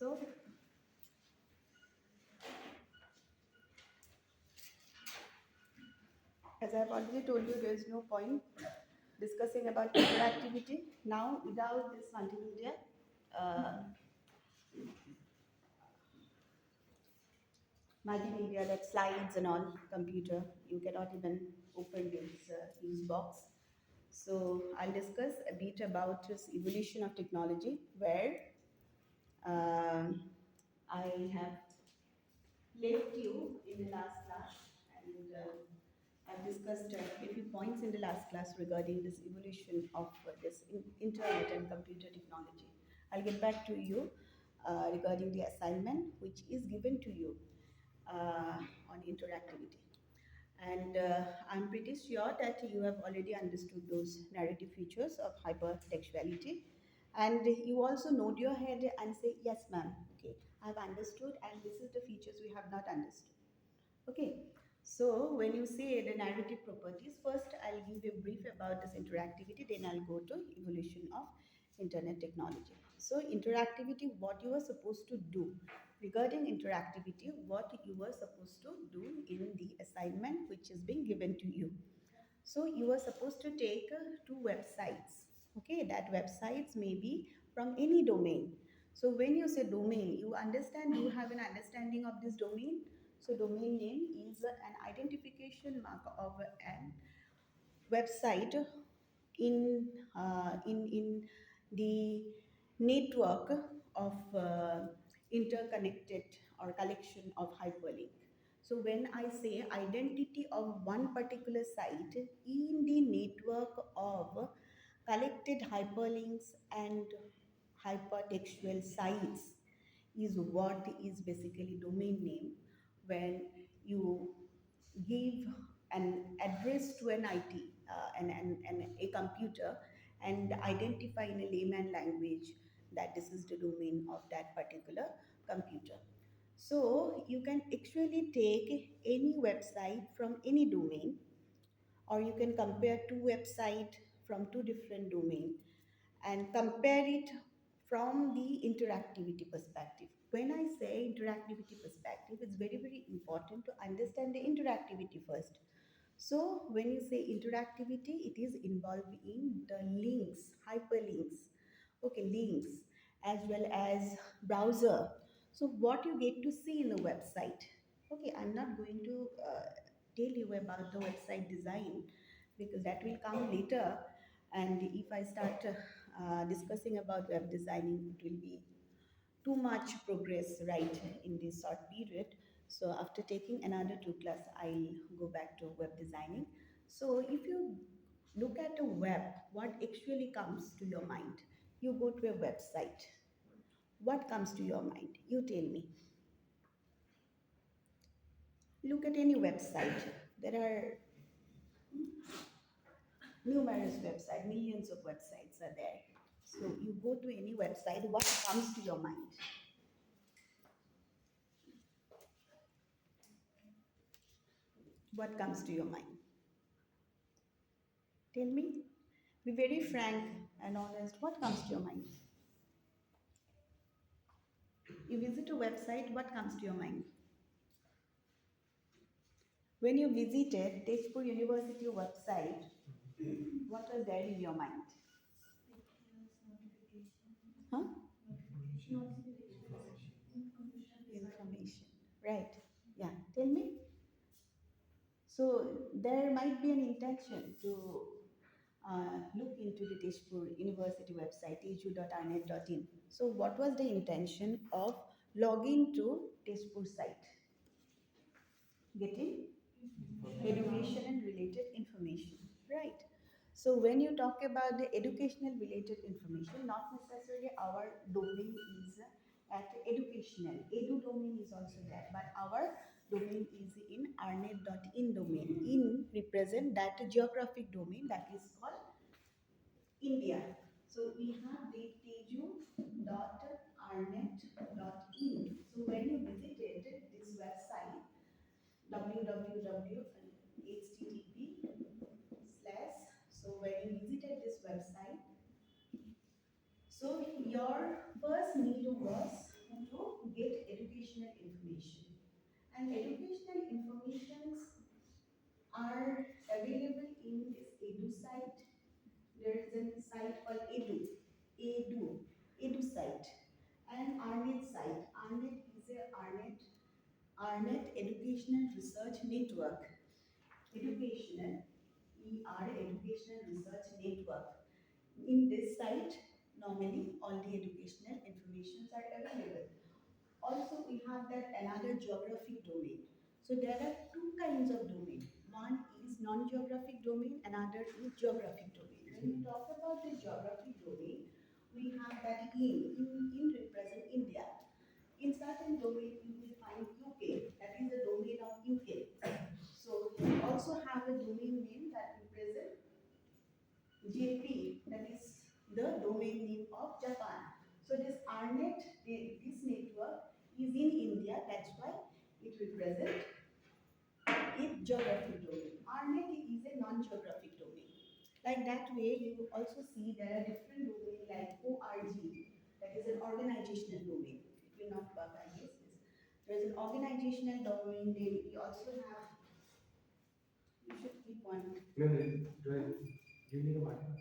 So, as I've already told you, there is no point discussing about interactivity now without this multimedia. Uh, Multimedia, like slides and all, computer, you cannot even open this use box. So I'll discuss a bit about this evolution of technology, where um, I have left you in the last class, and I've discussed a few points in the last class regarding this evolution of this internet and computer technology. I'll get back to you regarding the assignment which is given to you on interactivity. And I'm pretty sure that you have already understood those narrative features of hypertextuality. And you also nod your head and say, yes, ma'am, okay, I've understood, and this is the features we have not understood. Okay, so when you say the narrative properties, first I'll give you a brief about this interactivity, then I'll go to evolution of internet technology. So interactivity, what you are supposed to do. Regarding interactivity, what you were supposed to do in the assignment which is being given to you. So you are supposed to take two websites. Okay, that websites may be from any domain. So when you say domain, you understand, you have an understanding of this domain. So domain name is an identification mark of an website in the network of interconnected or collection of hyperlink. So when I say identity of one particular site in the network of collected hyperlinks and hypertextual sites is what is basically domain name. When you give an address to an IT, a computer, and identify in a layman language that this is the domain of that particular computer. So you can actually take any website from any domain, or you can compare two websites from two different domains and compare it from the interactivity perspective. When I say interactivity perspective, it's very, very important to understand the interactivity first. So when you say interactivity, it is involved in the links, hyperlinks, okay, links, as well as browser. So what you get to see in the website. Okay, I'm not going to tell you about the website design because that will come later. And if I start discussing about web designing, it will be too much progress right in this short period. So after taking another two class, I'll go back to web designing. So if you look at a web, what actually comes to your mind? You go to a website. What comes to your mind? You tell me. Look at any website. There are numerous websites, millions of websites are there. So you go to any website, what comes to your mind? What comes to your mind? Tell me. Be very frank and honest. What comes to your mind? You visit a website, what comes to your mind? When you visited Tezpur University website, what was there in your mind? Huh? Information. Right. Yeah. Tell me. So there might be an intention to look into the Tezpur University website, teju.arnet.in. So what was the intention of logging to Tezpur site? Getting education and related information, right? So when you talk about the educational related information, not necessarily our domain is at educational, edu domain is also there, but our domain is in arnet.in domain. In represent that geographic domain that is called India. So we have the teju.arnet.in. So when you visited this website, www.http slash, so when you visited this website, so your first need was want to get educational information. And educational informations are available in this Edu site. There is a site called Edu site, and ARNET site. ARNET is a ARNET Educational Research Network. Educational, Educational Research Network. In this site, normally all the educational informations are available. Also, we have that another geographic domain. So there are two kinds of domain. One is non-geographic domain, another is geographic domain. When we talk about the geographic domain, we have that in represent India. In certain domain, you will find UK, that is the domain of UK. So we also have a domain name that represents JP, that is the domain name of Japan. So this ARNET, this network is in India, that's why it represents its geographic domain. ARNET is a non-geographic domain. Like that way, you will also see there are different domains like ORG, that is an organizational domain. It will not work, I guess. There is an organizational domain, then we also have, you should keep one. No, no, do you need a marker?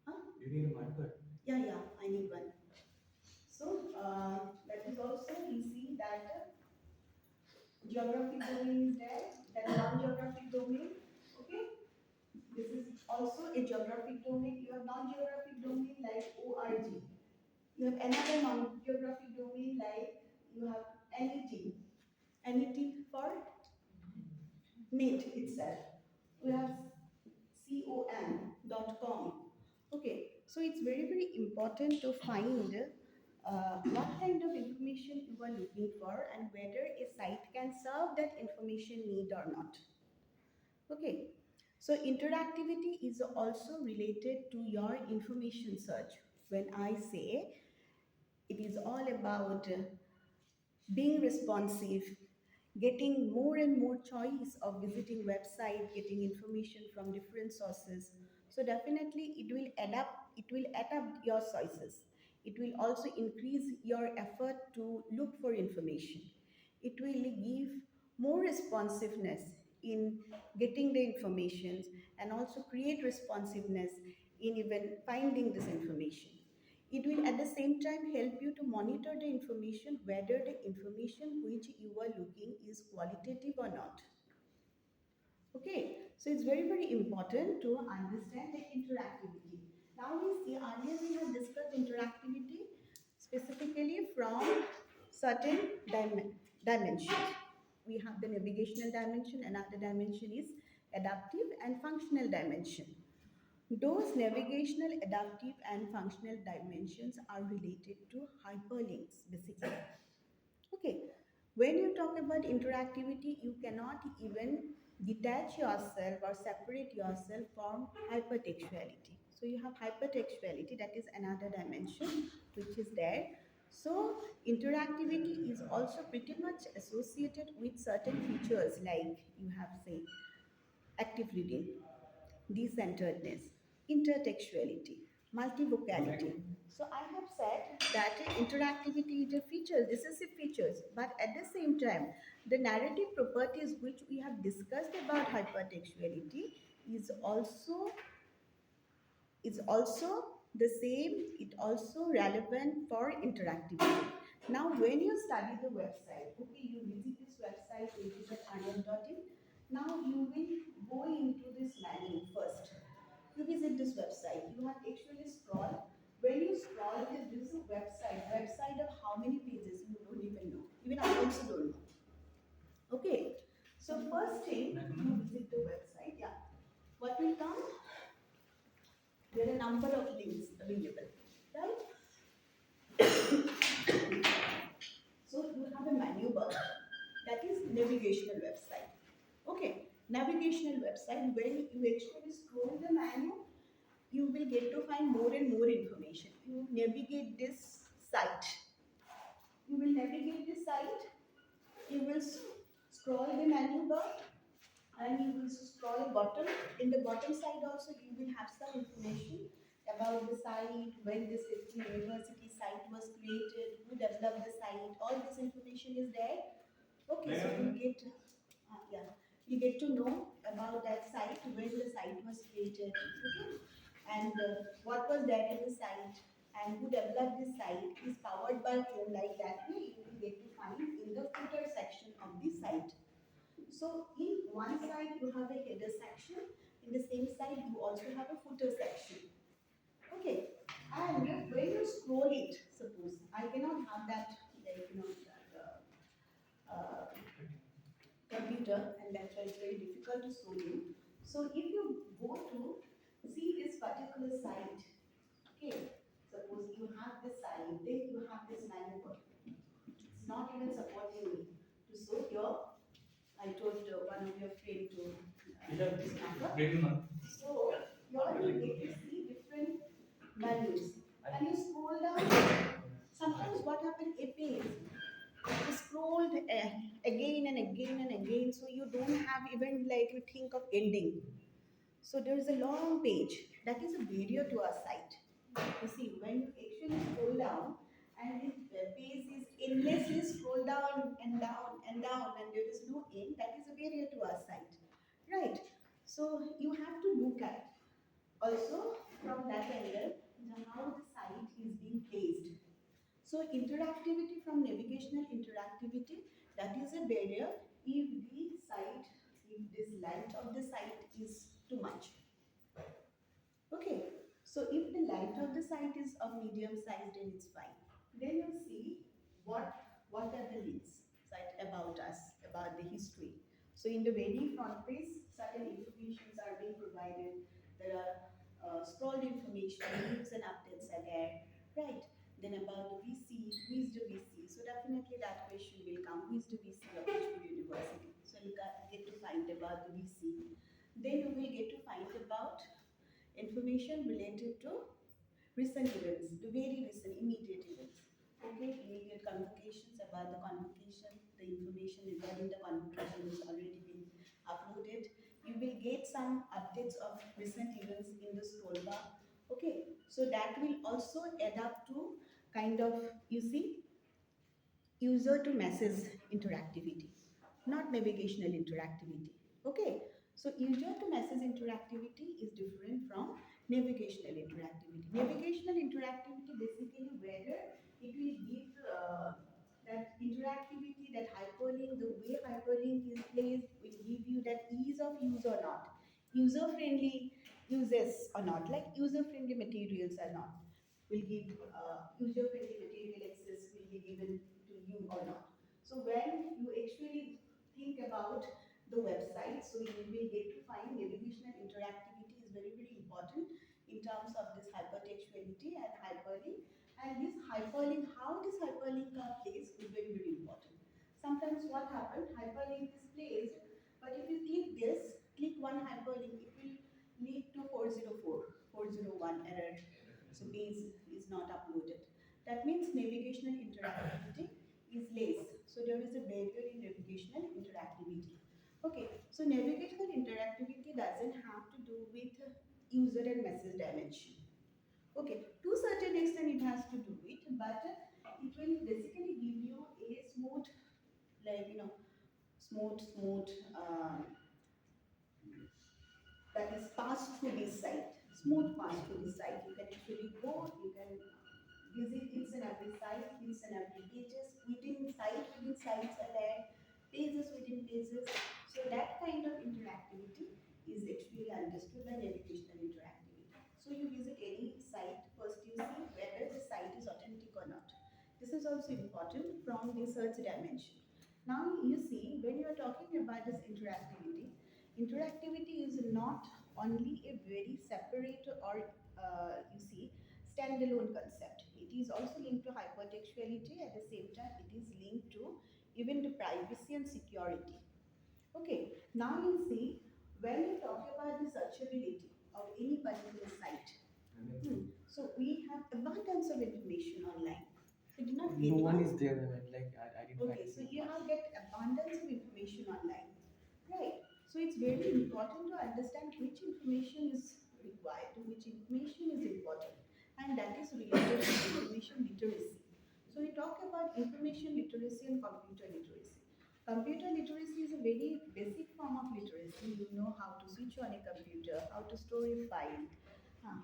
Huh? Do you need a marker? Yeah, I need one. So that is also we see that geographic domain is there, that non-geographic domain. Okay, this is also a geographic domain. You have non-geographic domain like ORG. You have another non-geographic domain like you have NET. NET for net itself. We have com.com. Okay, so it's very important to find what kind of information you are looking for and whether a site can serve that information need or not. Okay, so interactivity is also related to your information search. When I say it is all about being responsive, getting more and more choice of visiting website, getting information from different sources. So definitely it will adapt your choices. It will also increase your effort to look for information. It will give more responsiveness in getting the information and also create responsiveness in even finding this information. It will at the same time help you to monitor the information whether the information which you are looking is qualitative or not. Okay, so it's very important to understand the interactivity. Now we see earlier we have discussed interactivity specifically from certain dimensions. We have the navigational dimension, another dimension is adaptive and functional dimension. Those navigational, adaptive, and functional dimensions are related to hyperlinks, basically. Okay, when you talk about interactivity, you cannot even detach yourself or separate yourself from hypertextuality. So you have hypertextuality, that is another dimension which is there. So interactivity is also pretty much associated with certain features like you have say active reading, decenteredness, intertextuality, multivocality. So I have said that interactivity is a feature, this is a features, but at the same time, the narrative properties which we have discussed about hypertextuality is also the same, it also relevant for interactivity. Now when you study the website, okay, you visit this website, which is at aryan.in. Now you will go into this menu first. You visit this website, you have actually scroll. When you scroll, this is a website of how many pages you don't even know. Even I also don't know. Okay. So first thing, you visit the website, yeah. What will come? There are a number of links available, right? So you have a menu bar that is navigational website. Okay, navigational website. When you actually scroll the menu, you will get to find more and more information. You navigate this site. You will navigate this site. You will scroll the menu bar and you will scroll bottom. In the bottom side also you will have some information about the site, when this university site was created, who developed the site, all this information is there. Okay, so you get, yeah, you get to know about that site, when the site was created, okay, and what was there in the site, and who developed this site, is powered by whom, like that way you will get to find in the footer section of the site. So in one side you have a header section, in the same side you also have a footer section. Okay, and when you scroll it, suppose I cannot have that, like that, computer, and that's why it's very difficult to show you. So if you go to see this particular site, okay, suppose you have this site, then you have this menu button. It's not even supporting me to show your. I told one of your friend to this number. So here you get to see different menus, and you scroll down. Sometimes what happens, a page is scrolled again and again and again, so you don't have even like you think of ending. So there is a long page that is a barrier to our site. You see, when you actually scroll down and this page is endlessly scroll down and down and down and there is no end, that is a barrier to our site, right? So you have to look at also from that angle how the site is being placed. So interactivity, from navigational interactivity, that is a barrier if the site, if this length of the site is too much. Okay, so if the length of the site is of medium size, then it's fine. Then you see what are the links site about us, about the history. So in the very front page, certain informations are being provided. There are scrolled information, news and updates are there, right? Then about the VC, who is the VC? So definitely that question will come. Who is the VC of Kashmir University? So you get to find about the VC. Then you will get to find about information related to recent events, the very recent, immediate events. Okay, immediate convocations, about the convocation, the information regarding the convocation has already been uploaded. You will get some updates of recent events in the scroll bar. Okay, so that will also add up to kind of, you see, user to message interactivity, not navigational interactivity. Okay, so user to message interactivity is different from navigational interactivity. Navigational interactivity basically whether it will give that interactivity, that hyperlink, the way hyperlink is placed will give you that ease of use or not, user friendly uses or not, like user friendly materials or not, will give user friendly material access will be given to you or not. So when you actually think about the website, so you will get to find navigational interactivity is very, very important in terms of this hypertextuality and hyperlink. And this hyperlink, how this hyperlink are placed is very, very important. Sometimes what happens, hyperlink is placed, but if you click this, click one hyperlink, it will lead to 404, 401 error. So page is not uploaded. That means navigational interactivity is less. So there is a barrier in navigational interactivity. Okay, so navigational interactivity doesn't have to do with user and message dimension. Okay, to a certain extent it has to do it, but it will basically give you a smooth, like smooth that is passed through this site, smooth pass through this site. You can actually go, you can visit each and every site, each and every pages, within sites are there, pages within pages. So that kind of interactivity is actually understood by navigational interactivity. So you visit any site, first you see whether the site is authentic or not. This is also important from the search dimension. Now you see when you are talking about this interactivity, interactivity is not only a very separate or you see standalone concept. It is also linked to hypertextuality. At the same time, it is linked to even to privacy and security. Okay, now you see when you talk about the searchability of any particular site. So we have abundance of information online. We did not get No one one. is there. I didn't Okay, so you have get abundance of information online, right? So it's very important to understand which information is required, which information is important, and that is related to information literacy. So we talk about information literacy and computer literacy. Computer literacy is a very basic form of literacy. You know how to switch on a computer, how to store a file,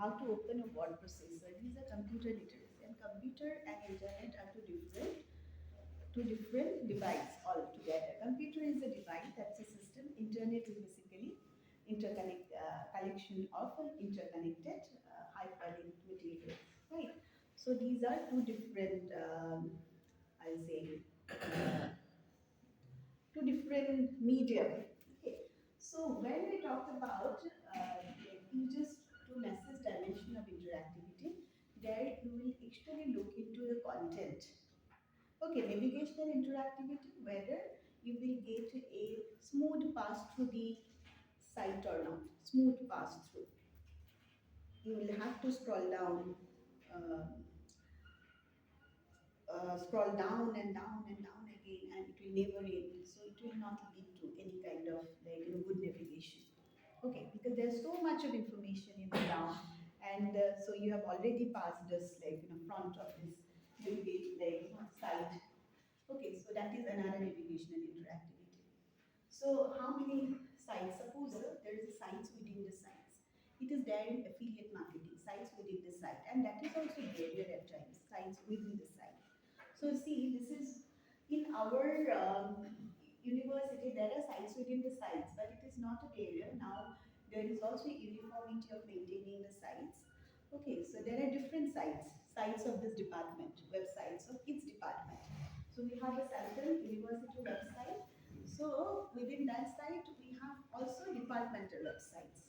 how to open a word processor. These are computer literacy. And computer and internet are two different devices altogether. Computer is a device, that's a system. Internet is basically collection of interconnected hyperlinked materials, right? So these are two different, I'll say, uh, two different medium. Okay. So when we talk about in just to message dimension of interactivity, there you will actually look into the content. Okay, navigational interactivity, whether you will get a smooth pass through the site or not. Smooth pass through. You will have to uh, scroll down and down and down again, and it will never end. So it will not lead to any kind of good navigation. Okay, because there's so much of information in the down, and so you have already passed this front of this navigate site. Okay, so that is another navigational interactivity. So how many sites? Suppose there is a sites within the sites. It is there in affiliate marketing, sites within the site, and that is also barrier at times, sites within the site. So see, this is in our university. There are sites within the sites, but it is not a barrier. Now there is also uniformity of maintaining the sites. Okay, so there are different sites of this department, websites of its department. So we have a central university website. So within that site, we have also departmental websites,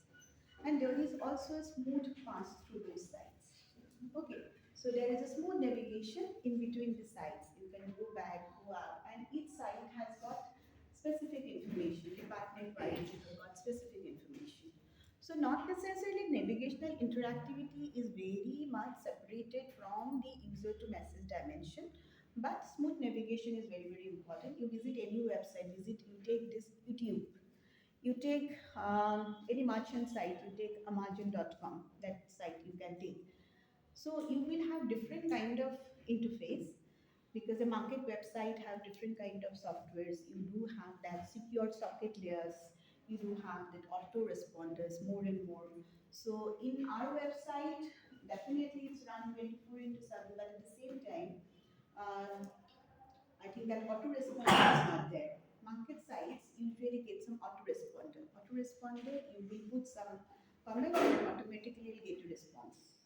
and there is also a smooth pass through those sites. Okay, so there is a smooth navigation in between the sites. You can go back, go up, and each site has got specific information, department wise, you have got specific information. So not necessarily navigational interactivity is very much separated from the user to message dimension, but smooth navigation is very, very important. You visit any website, you take this YouTube, you take any merchant site, you take amazon.com, that site you can take. So you will have different kind of interface, because the market website have different kind of softwares. You do have that secure socket layers, you do have that auto responders more and more. So in our website, definitely it's run 24 into 7, but at the same time, uh, I think that autoresponder is not there. Market sites usually get some autoresponder. Autoresponder, you will put some comment and automatically you'll get a response.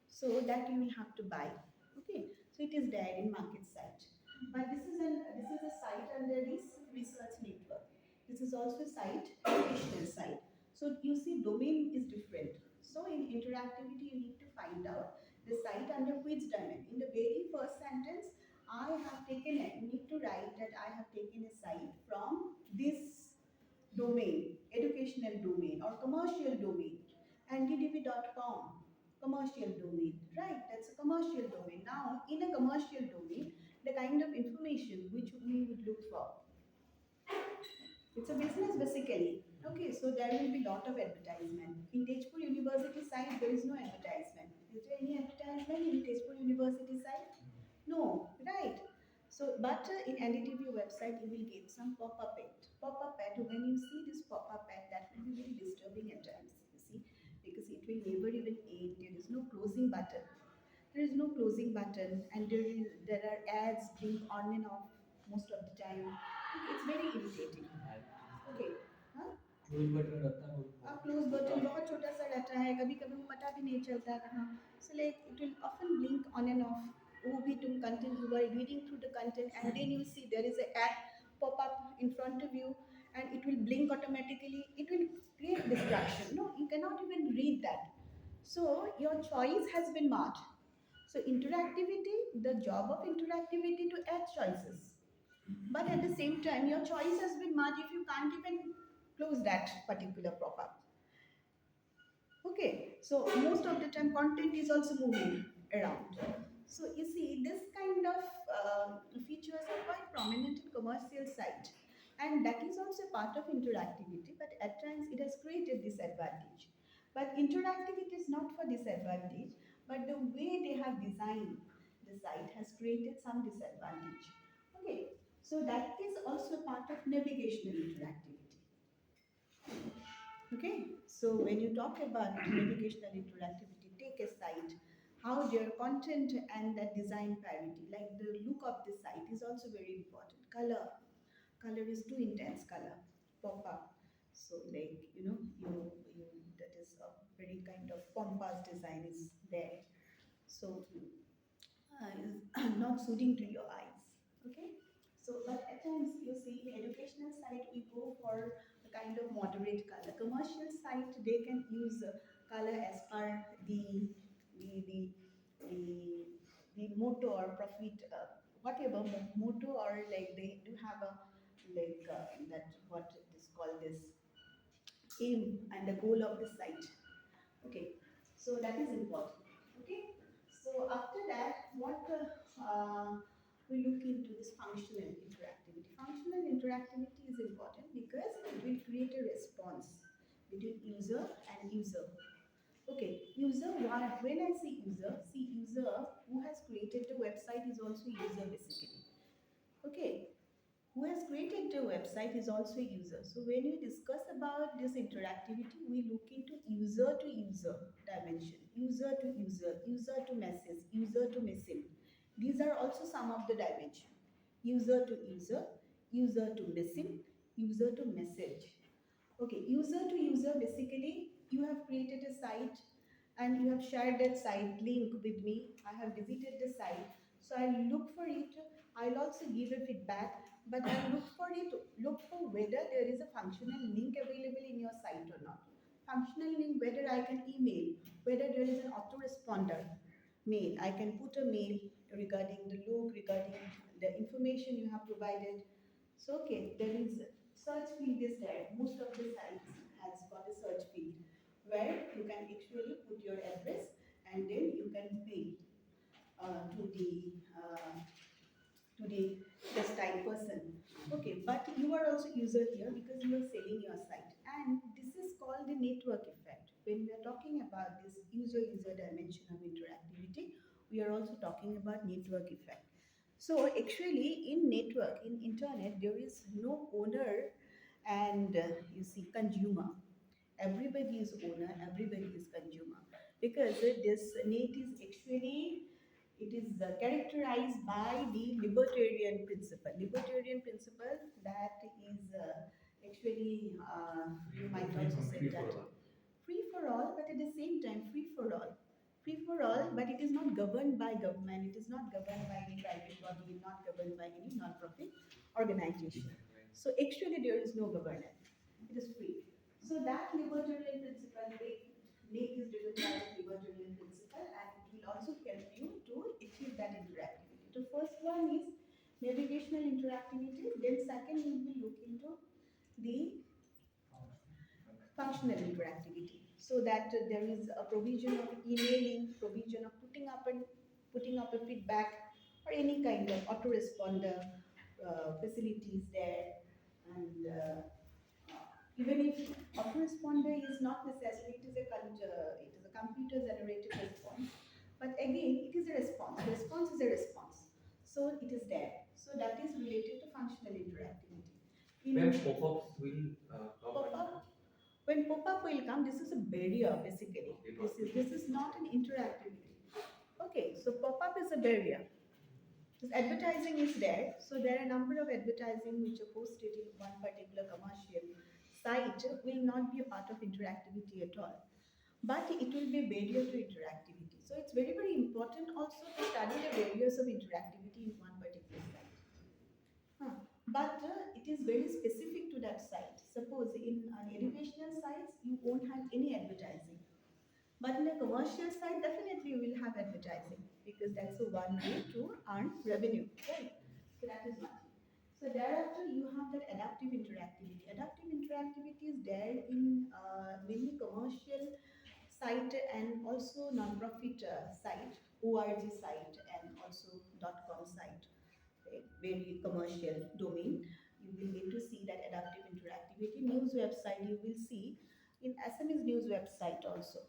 So that you will have to buy. Okay, so it is there in market site. But this is a site under this research network. This is also a site, educational site. So you see domain is different. So in interactivity you need to find out the site under which domain. In the very first sentence, I have taken it. You need to write that I have taken a site from this domain, educational domain or commercial domain, and ddp.com, commercial domain, right? That's a commercial domain. Now, in a commercial domain, the kind of information which we would look for, it's a business basically. Okay, so there will be lot of advertisement. In Tezpur University site, there is no advertisement. Is there any advertisement in Tezpur University site? No, right? So, but in NDTV website, you will get some pop-up ad. Pop-up ad, when you see this pop-up ad, that will be very disturbing at times, you see, because it will never even end. There is no closing button. There is no closing button, and there are ads being on and off most of the time. It's very irritating. Okay, हाँ? Close button रहता है अब close button बहुत छोटा सा रहता है, कभी कभी वो पता भी नहीं चलता कहाँ. So like it will often blink on and off. वो भी तुम content, you are reading through the content, and then you see there is a ad pop up in front of you, and it will blink automatically. It will create distraction. No, you cannot even read that. So your choice has been marked. So interactivity, the job of interactivity to add choices. But at the same time, your choice has been marked if you can't even close that particular pop-up. Okay, so most of the time content is also moving around. So you see, this kind of features are quite prominent in commercial site, and that is also part of interactivity. But at times, it has created disadvantage. But interactivity is not for disadvantage, but the way they have designed the site has created some disadvantage. Okay, so that is also part of navigational interactivity. Okay, so when you talk about navigational interactivity, take a site, how their content and that design parity, like the look of the site is also very important. Color is too intense color, pop up. So like you that is a very kind of pompous design is there. So is not suiting to your eyes. Okay, so but at times you see in educational site we go for a kind of moderate color. Commercial site they can use color as per the the the, the motto or profit whatever motto, or like they do have a like that what it is called this aim and the goal of the site. Okay, so that is important. Okay, so after that, what we look into this functional interactivity. Functional interactivity is important because it will create a response between user and user. Okay, user, when I say user, see user who has created the website is also user basically. Okay, who has created the website is also a user. So when we discuss about this interactivity, we look into user to user dimension, user to user, user to message, user to message. These are also some of the dimension. User to user, user to message, user to message. Okay, user to user, basically you have created a site and you have shared that site link with me. I have visited the site. So I'll look for it. I'll also give a feedback, but I'll look for whether there is a functional link available in your site or not. Functional link, whether I can email, whether there is an autoresponder mail. I can put a mail regarding the look, regarding the information you have provided. So okay, there is search field is there. Most of the sites has got a search field where you can actually put your address and then you can pay to the destined person. Okay, but you are also user here because you are selling your site, and this is called the network effect. When we are talking about this user dimension of interactivity, we are also talking about network effect. So actually, in network, in internet, there is no owner and you see consumer. Everybody is owner, everybody is consumer, because this net is actually it is characterized by the libertarian principle. Libertarian principle that is actually you might also say that free for all, but at the same time free for all. Free for all, but it is not governed by government. It is not governed by any private body, not governed by any non-profit organization. So actually, there is no governance. It is free. So that libertarian principle, Lake is driven by the libertarian principle, and it will also help you to achieve that interactivity. The first one is navigational interactivity. Then second, we will look into the functional interactivity, so that there is a provision of emailing, provision of putting up a feedback, or any kind of autoresponder facilities there, and even if autoresponder is not necessary, it is a computer generated response, but again it is a response. Response is a response, so it is there. So that is related to functional interactivity. When pop-ups will come Pop-up, when pop-up will come, this is a barrier basically. This is not an interactivity. Okay, so pop-up is a barrier. This advertising is there, so there are a number of advertising which are posted in one particular commercial site will not be a part of interactivity at all, but it will be a barrier to interactivity. So it's very, very important also to study the barriers of interactivity in one particular site. Huh. But it is very specific to that site. Suppose in an educational sites, you won't have any advertising. But in a commercial site, definitely you will have advertising because that's the one way to earn revenue, right? So that is one thing. So thereafter, you have that adaptive interactivity. Adaptive interactivity is there in many commercial site and also non-profit site, org site, and also .com site, right? Very commercial domain. You will get to see that adaptive interactivity. News website, you will see In SMS news website also,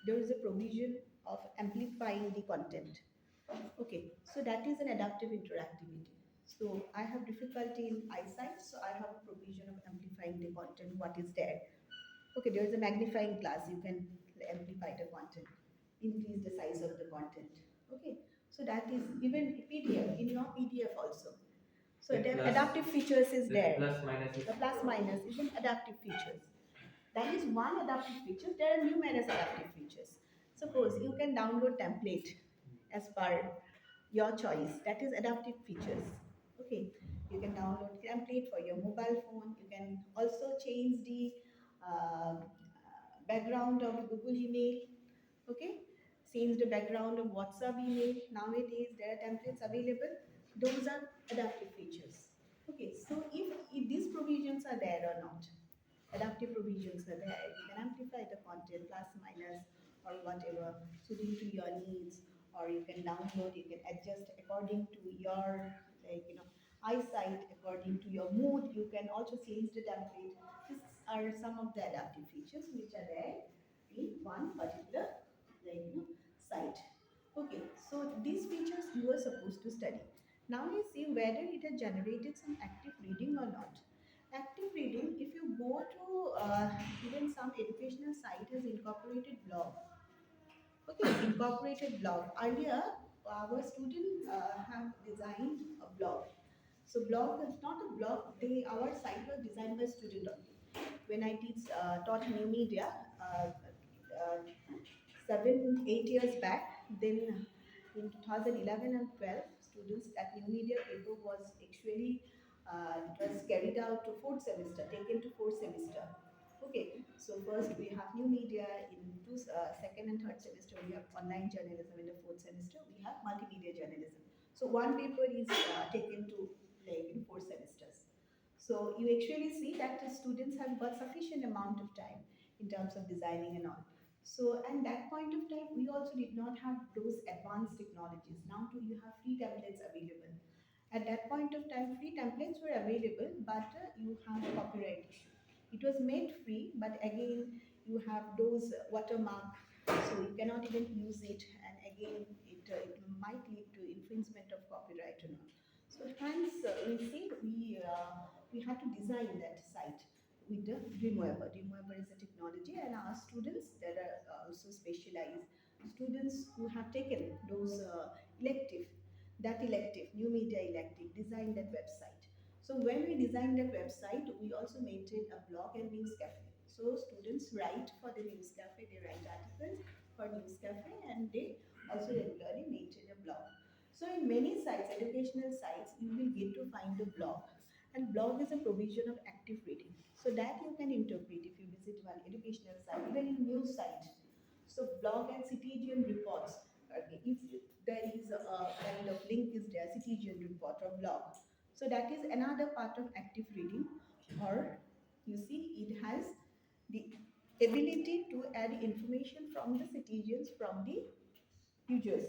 there is a provision of amplifying the content. Okay, so that is an adaptive interactivity. So I have difficulty in eyesight, so I have a provision of amplifying the content, what is there. Okay, there is a magnifying glass, you can amplify the content, increase the size of the content. Okay, so that is even PDF, in your PDF also. So The the plus- adaptive features is The there. plus minus is The plus minus is an adaptive features. That is one adaptive feature. There are numerous adaptive features. Suppose you can download template as per your choice. That is adaptive features. Okay, you can download template for your mobile phone. You can also change the background of Google email. Okay, change the background of WhatsApp email. Nowadays there are templates available. Those are adaptive features. Okay, so if these provisions are there or not, adaptive provisions are there. You can amplify the content, plus, minus, or whatever, suiting to your needs, or you can download, you can adjust according to your, like, eyesight, according to your mood. You can also change the template. These are some of the adaptive features which are there in one particular, site. Okay, so these features you are supposed to study. Now you see whether it has generated some active reading or not. Active reading, if you go to even some educational site has incorporated blog. Okay, incorporated blog. Earlier, our students have designed a blog. So blog is not a blog. Our site was designed by student only. When I taught new media, 7, 8 years back, then in 2011 and 12, students at new media paper was actually it was carried out to fourth semester, taken to fourth semester. Okay, so first we have new media in second and third semester. We have online journalism in the fourth semester. We have multimedia journalism. So one paper is taken to like in 4 semesters. So you actually see that the students have got sufficient amount of time in terms of designing and all. So at that point of time, we also did not have those advanced technologies. Now too, you have free templates available. At that point of time, free templates were available, but you have copyright issue. It was made free, but again, you have those watermark, so you cannot even use it, and again, it might lead to infringement of copyright or not. So hence, we had to design that site with the Dreamweaver. Dreamweaver is a technology, and our students that are also specialized students who have taken those elective, new media elective, designed that website. So when we designed that website, we also maintain a blog and news cafe. So students write for the news cafe, they write articles for news cafe, and they also regularly maintain a blog. So in many sites, educational sites, you will get to find a blog. And blog is a provision of active reading. So that you can interpret if you visit one educational site, even in news site. So blog and citizen reports. Okay, if there is a kind of link is there, citizen report or blog. So that is another part of active reading, or you see it has the ability to add information from the citizens, from the users.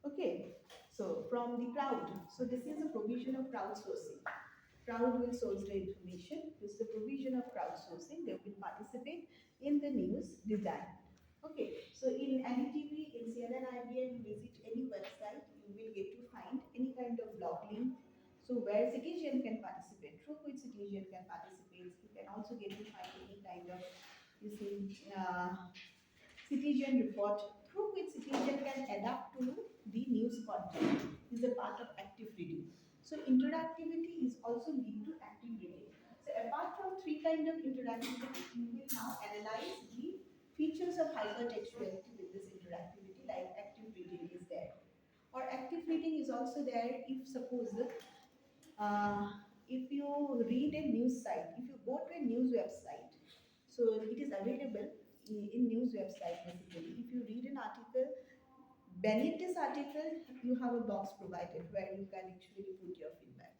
Okay, so from the crowd. So this is a provision of crowdsourcing. Crowd will source the information. This is the provision of crowdsourcing. They will participate in the news design. Okay, so in NDTV, in CNN IBN, you visit any website, you will get to find any kind of blog link. So where citizen can participate, through which citizen can participate. You can also get to find any kind of, you see, citizen report, through which citizen can adapt to the news content, is a part of active reading. So interactivity is also lead to active reading. So apart from three kind of interactivity, you will now analyze the features of hypertextuality with this interactivity, like active reading is there. Or active reading is also there if suppose uh, if you read a news site, if you go to a news website, so it is available in news website basically. If you read an article, beneath this article, you have a box provided where you can actually put your feedback.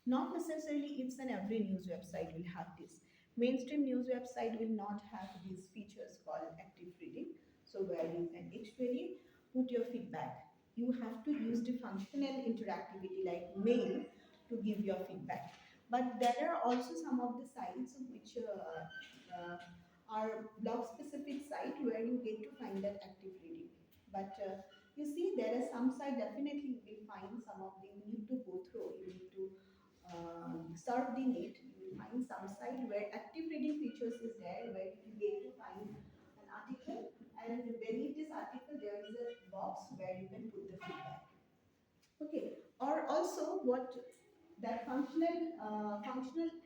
Not necessarily it's an every news website will have this. Mainstream news website will not have these features called active reading. So where you can actually put your feedback. You have to use the functional interactivity like mail to give your feedback. But there are also some of the sites which our blog specific site where you get to find that active reading. But you see, there are some site definitely you will find some of them you need to go through. You need to surf the net. You will find some site where active reading features is there, where you get to find an article, and beneath this article there is a box where you can put the feedback. Okay, or also what that functional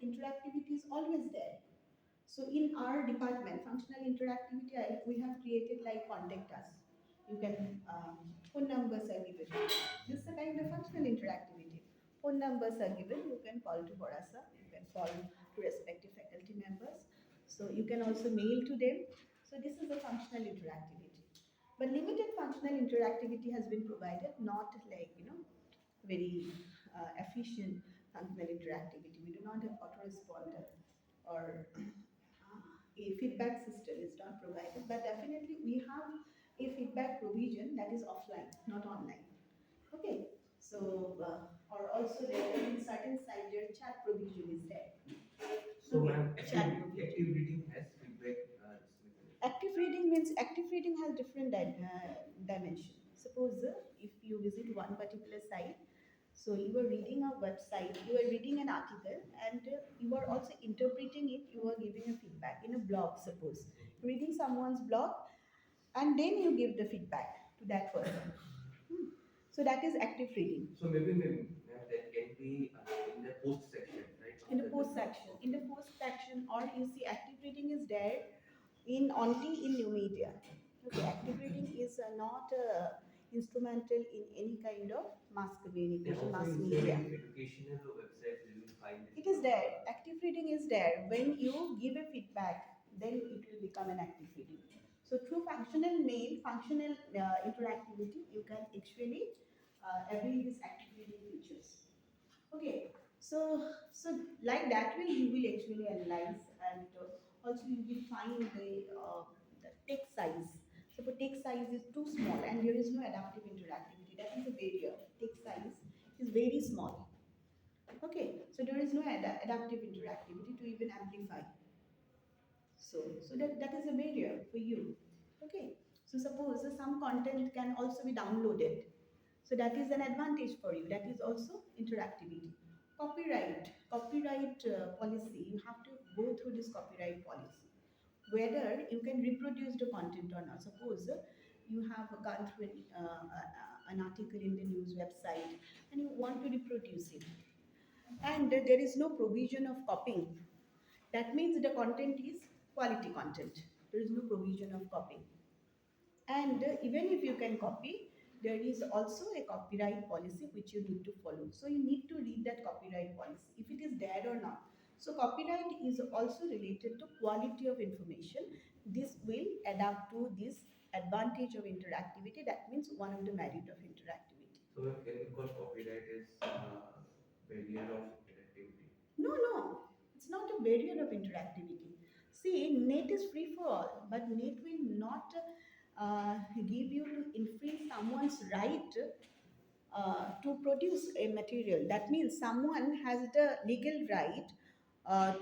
interactivity is always there. So in our department, functional interactivity, we have created like contact us. You can phone numbers are given. This is a kind of functional interactivity. Phone numbers are given. You can call to Borasa. You can call to respective faculty members. So you can also mail to them. So this is a functional interactivity. But limited functional interactivity has been provided, not like very efficient functional interactivity. We do not have autoresponder or a feedback system is not provided, but definitely we have a feedback provision that is offline, not online. Okay, so or also there in certain sites their chat provision is there. So, Okay, ma'am, chat active, provision. active reading has feedback. Active reading means active reading has different dimension. Suppose if you visit one particular site, so you are reading a website, you are reading an article, and you are also interpreting it. You are giving a feedback in a blog. Suppose reading someone's blog, and then you give the feedback to that person. Hmm. So that is active reading. So maybe ma'am, that can be in the post section, right? In the After post section, or you see active reading is there in only in new media. Okay, active reading is not instrumental in any kind of mass And communication, also mass in media. the educational websites, you will find this. It is there. Active reading is there. When you give a feedback, then it will become an active reading. So through functional mail, functional interactivity, you can actually avail these active reading features. Okay, so like that way you will actually analyze, and also you will find the text size. So the text size is too small and there is no adaptive interactivity. That is a barrier. Text size is very small. Okay, so there is no adaptive interactivity to even amplify. So that is a barrier for you. Okay, so suppose some content can also be downloaded. So that is an advantage for you. That is also interactivity. Copyright policy, you have to go through this copyright policy. Whether you can reproduce the content or not. Suppose you have gone through an article in the news website and you want to reproduce it. And there is no provision of copying. That means the content is quality content. There is no provision of copying. And even if you can copy, there is also a copyright policy which you need to follow. So you need to read that copyright policy, if it is there or not. So copyright is also related to quality of information. This will adapt to this advantage of interactivity. That means one of the merit of interactivity. So ma'am, can we call copyright as barrier of interactivity? No, no, it's not a barrier of interactivity. See, net is free for all, but net will not give you to infringe someone's right to produce a material. That means someone has the legal right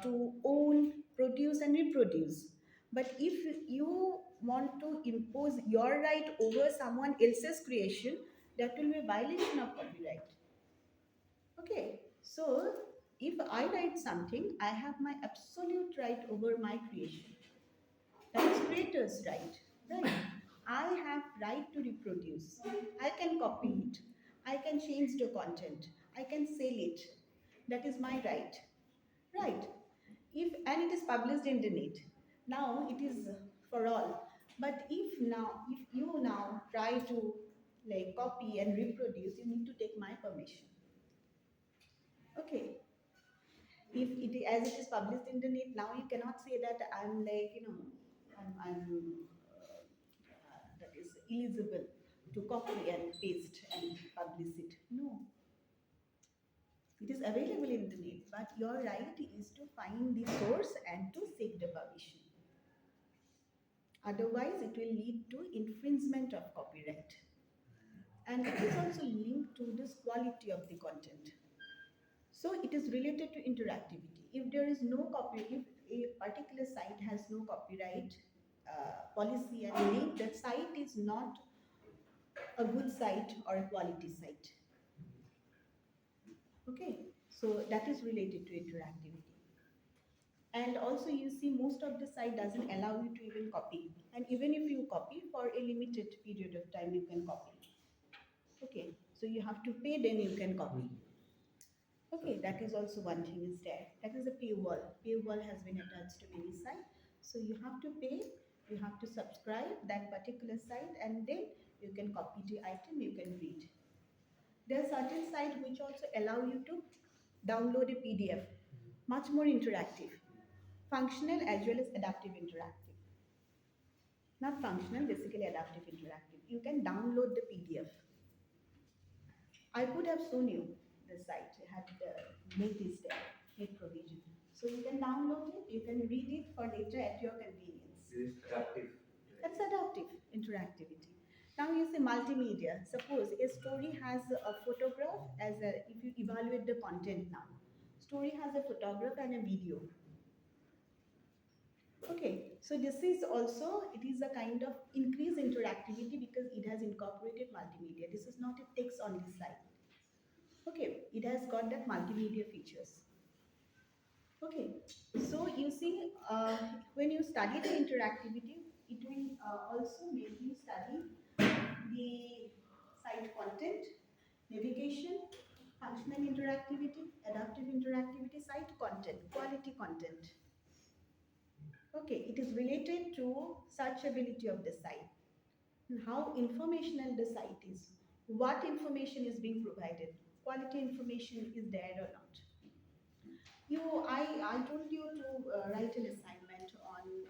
to own, produce, and reproduce. But if you want to impose your right over someone else's creation, that will be a violation of copyright. Okay, so if I write something, I have my absolute right over my creation. That is creator's right, right? I have right to reproduce. I can copy it. I can change the content. I can sell it. That is my right, right? If and it is published in the net. Now it is for all. But if you now try to like copy and reproduce, you need to take my permission. Okay, if it as it is published in the net, now you cannot say that I'm like I'm that is eligible to copy and paste and publish it. No, it is available in the net, but your right is to find the source and to seek the permission. Otherwise, it will lead to infringement of copyright, and it is also linked to this quality of the content. So it is related to interactivity. If there is no copy, a particular site has no copyright policy and link, that site is not a good site or a quality site. Okay, so that is related to interactivity. And also you see most of the site doesn't allow you to even copy, and even if you copy for a limited period of time you can copy. Okay, so you have to pay, then you can copy. Okay, that is also one thing is there. That is a paywall. Paywall has been attached to many sites. So you have to pay, you have to subscribe that particular site, and then you can copy the item, you can read. There are certain sites which also allow you to download a PDF, much more interactive, functional as well as adaptive interactive. Not functional, basically adaptive interactive. You can download the PDF. I could have shown you the site, had made this there, made provision. So you can download it, you can read it for later at your convenience. It is adaptive. That's adaptive interactivity. Now you say multimedia. Suppose a story has a photograph as a, if you evaluate the content now, story has a photograph and a video. Okay, so this is also, it is a kind of increased interactivity because it has incorporated multimedia. This is not a text only site. Okay, it has got that multimedia features. Okay, so you see, when you study the interactivity, it will also make you study the site content, navigation, functional interactivity, adaptive interactivity, site content, quality content. Okay, it is related to searchability of the site, and how informational the site is, what information is being provided, quality information is there or not. I told you to write an assignment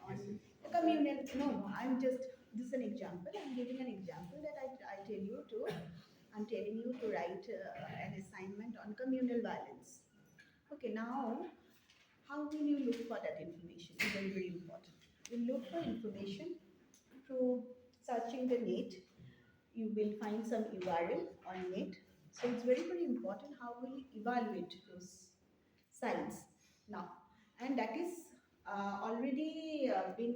on Yes, the communal. No, I'm just, this is an example. I'm giving an example that I tell you to. I'm telling you to write an assignment on communal violence. Okay, now how will you look for that information? It's very, very important. You look for information through searching the net. You will find some URL on net. So it's very, very important how we evaluate those sites now. And that is already been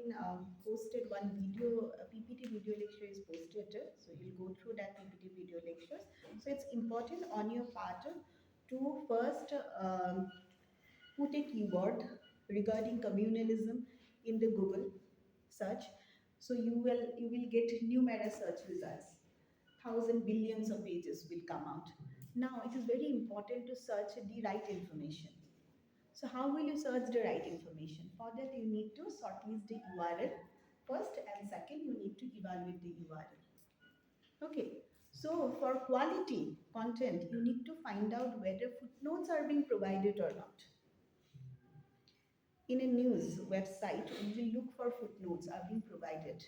posted one video, a PPT video lecture is posted. So you'll go through that PPT video lectures. So it's important on your part to first put a keyword regarding communalism in the Google search. So you will get numerous search results. Thousand billions of pages will come out. Now it is very important to search the right information. So how will you search the right information? For that you need to shortlist the URL first, and second you need to evaluate the URL. Okay. So for quality content, you need to find out whether footnotes are being provided or not. In a news website, we will look for footnotes are being provided.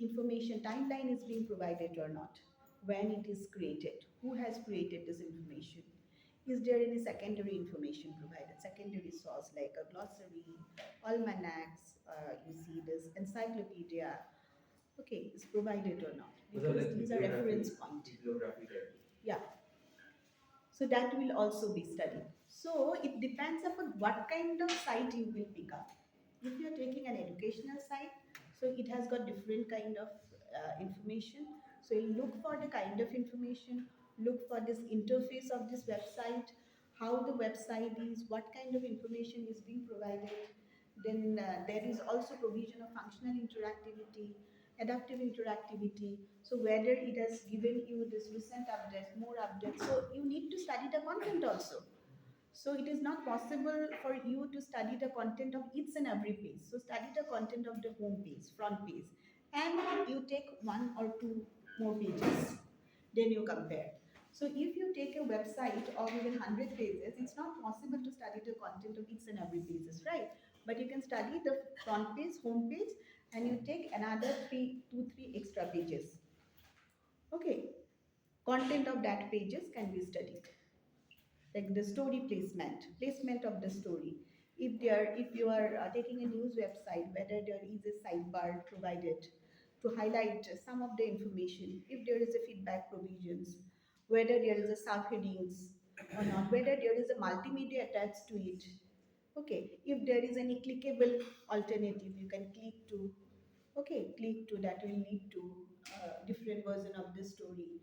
Information timeline is being provided or not. When it is created, who has created this information? Is there any secondary information provided? Secondary source like a glossary, almanacs, you see this encyclopedia. Okay, is provided or not? मतलब Because like these are reference bibliography, point. bibliography type. Yeah, so that will also be studied. So it depends upon what kind of site you will pick up. If you are taking an educational site, so it has got different kind of information. So you look for the kind of information, look for this interface of this website, how the website is, what kind of information is being provided. Then there is also provision of functional interactivity, adaptive interactivity. So whether it has given you this recent updates, more updates. So you need to study the content also. So it is not possible for you to study the content of each and every page. So study the content of the home page, front page, and you take one or two more pages. Then you compare. So if you take a website of even 100 pages, it's not possible to study the content of each and every pages, right? But you can study the front page, home page, and you take another two, three extra pages. Okay, content of that pages can be studied, like the story placement, placement of the story. If you are taking a news website, whether there is a sidebar provided to highlight some of the information, if there is a feedback provisions, whether there is a subheadings or not, whether there is a multimedia attached to it. Okay, if there is any clickable alternative, you can click to, okay, click to, that will lead to different version of the story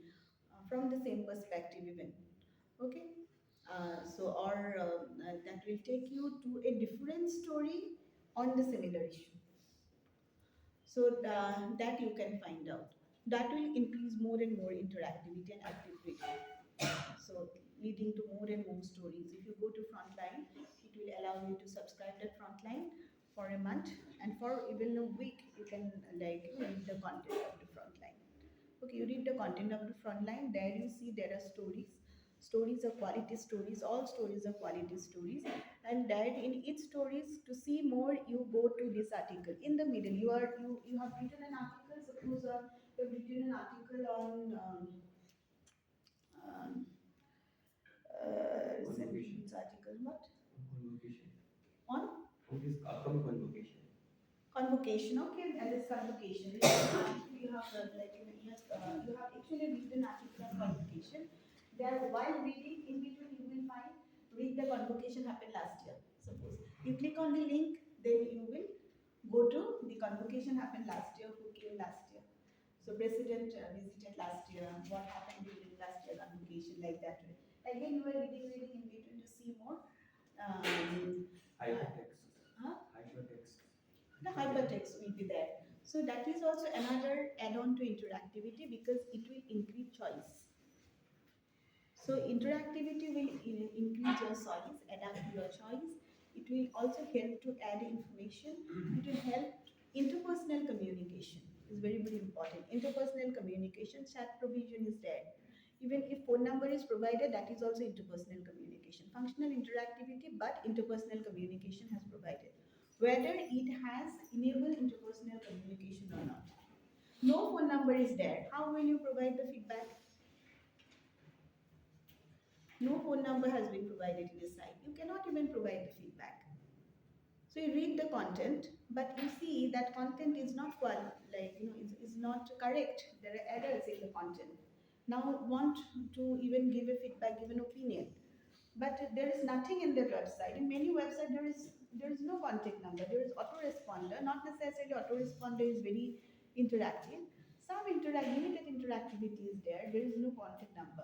from the same perspective even. Okay, that will take you to a different story on the similar issue. So that you can find out. That will increase more and more interactivity and active reading. So leading to more and more stories. If you go to Frontline, it will allow you to subscribe to Frontline for a month, and for even a week you can read the content of the Frontline. Okay, you read the content of the Frontline. There you see there are stories. Stories are quality stories. All stories are quality stories. And that in each stories, to see more, you go to this article. In the middle, you have written an article. Suppose you have written an article on um, Convocation. article what? Convocation. On On this upcoming convocation. convocation. Okay, and this convocation. You have you have actually written an article on convocation. There, while reading in between, you will find read the convocation happened last year. Suppose you click on the link, then you will go to the convocation happened last year. Who came last year? So president visited last year. What happened during last year convocation, like that way. Again, you are reading in between to see more. Um, Hypertext. huh? Hypertext. The hypertext will be there. So that is also another add-on to interactivity because it will increase choice. So interactivity will increase your choice, adapt to your choice. It will also help to add information. It will help interpersonal communication is very very important. Interpersonal communication, chat provision is there. Even if phone number is provided, that is also interpersonal communication. Functional interactivity, but interpersonal communication has provided. Whether it has enabled interpersonal communication or not. No phone number is there. How will you provide the feedback? No phone number has been provided in the site. You cannot even provide the feedback. So you read the content, but you see that content is not is not correct. There are errors in the content. Now want to even give a feedback, give an opinion, but there is nothing in the website. In many websites, there is no contact number. There is autoresponder. Not necessarily autoresponder is very interactive. Some limited interactivity is there. There is no contact number.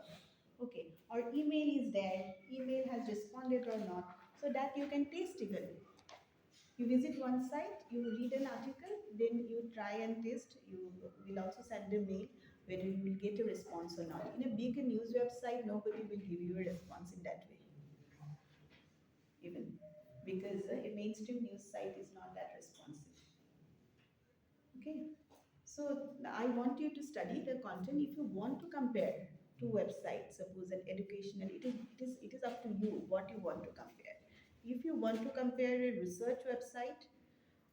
Okay, or email is there. Email has responded or not, so that you can test even. You visit one site, you read an article, then you try and test. You will also send a mail whether you will get a response or not. In a big news website, nobody will give you a response in that way, even because a mainstream news site is not that responsive. Okay, so I want you to study the content. If you want to compare two websites, suppose an educational, it is up to you what you want to compare. If you want to compare a research website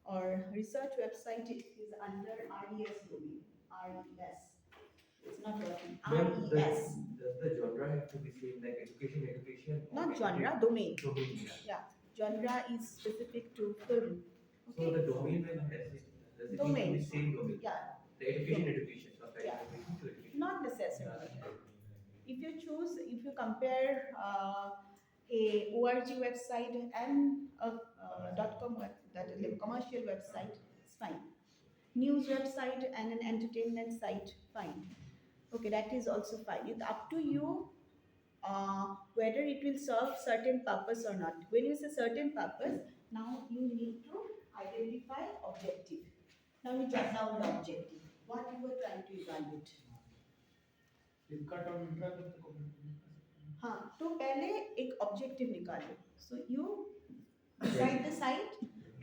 or research website, it is under RES domain. RES. It's not working. RES. Does the genre have to be same like education, or Not genre, domain. domain? Yeah. Genre is specific to film. So Okay. the domain will does it need to Domain. be same domain? Yeah. The education, from Yeah. education to education. Not necessarily. If you compare a org website and a .com that is a commercial website, it's fine. News website and an entertainment site, fine. Okay, that is also fine. It's up to you whether it will serve certain purpose or not. When you say certain purpose, now you need to identify objective. Now you jot down the objective. What you were trying to evaluate. Flipkart और मिंत्रा का तो हाँ तो पहले एक objective निकालो so you decide the site.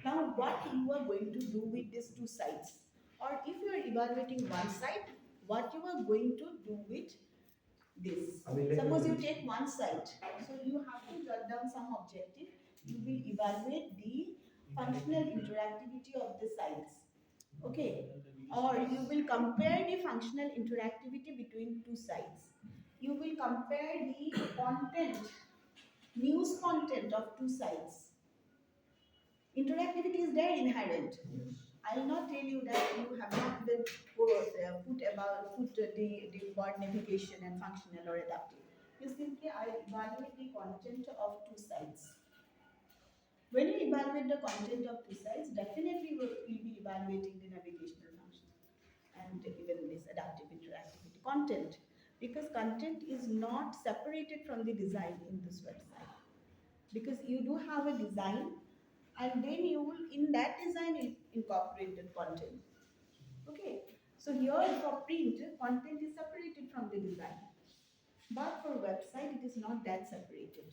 Now what you are going to do with these two sites, or if you are evaluating one site, what you are going to do with this. Suppose you take one site, so you have to jot down some objective. You will evaluate the functional interactivity of the sites. Okay, or you will compare the functional interactivity between two sites. You will compare the content, news content of two sites. Interactivity is there inherent. I will not tell you that you have not been put the word navigation and functional or adaptive. You simply I evaluate the content of two sites. When you evaluate the content of two sites, definitely we'll be evaluating the navigational function and even this adaptive interactivity content, because content is not separated from the design in this website, because you do have a design and then you will in that design incorporate the content. Okay, so here for print content is separated from the design, but for website it is not that separated.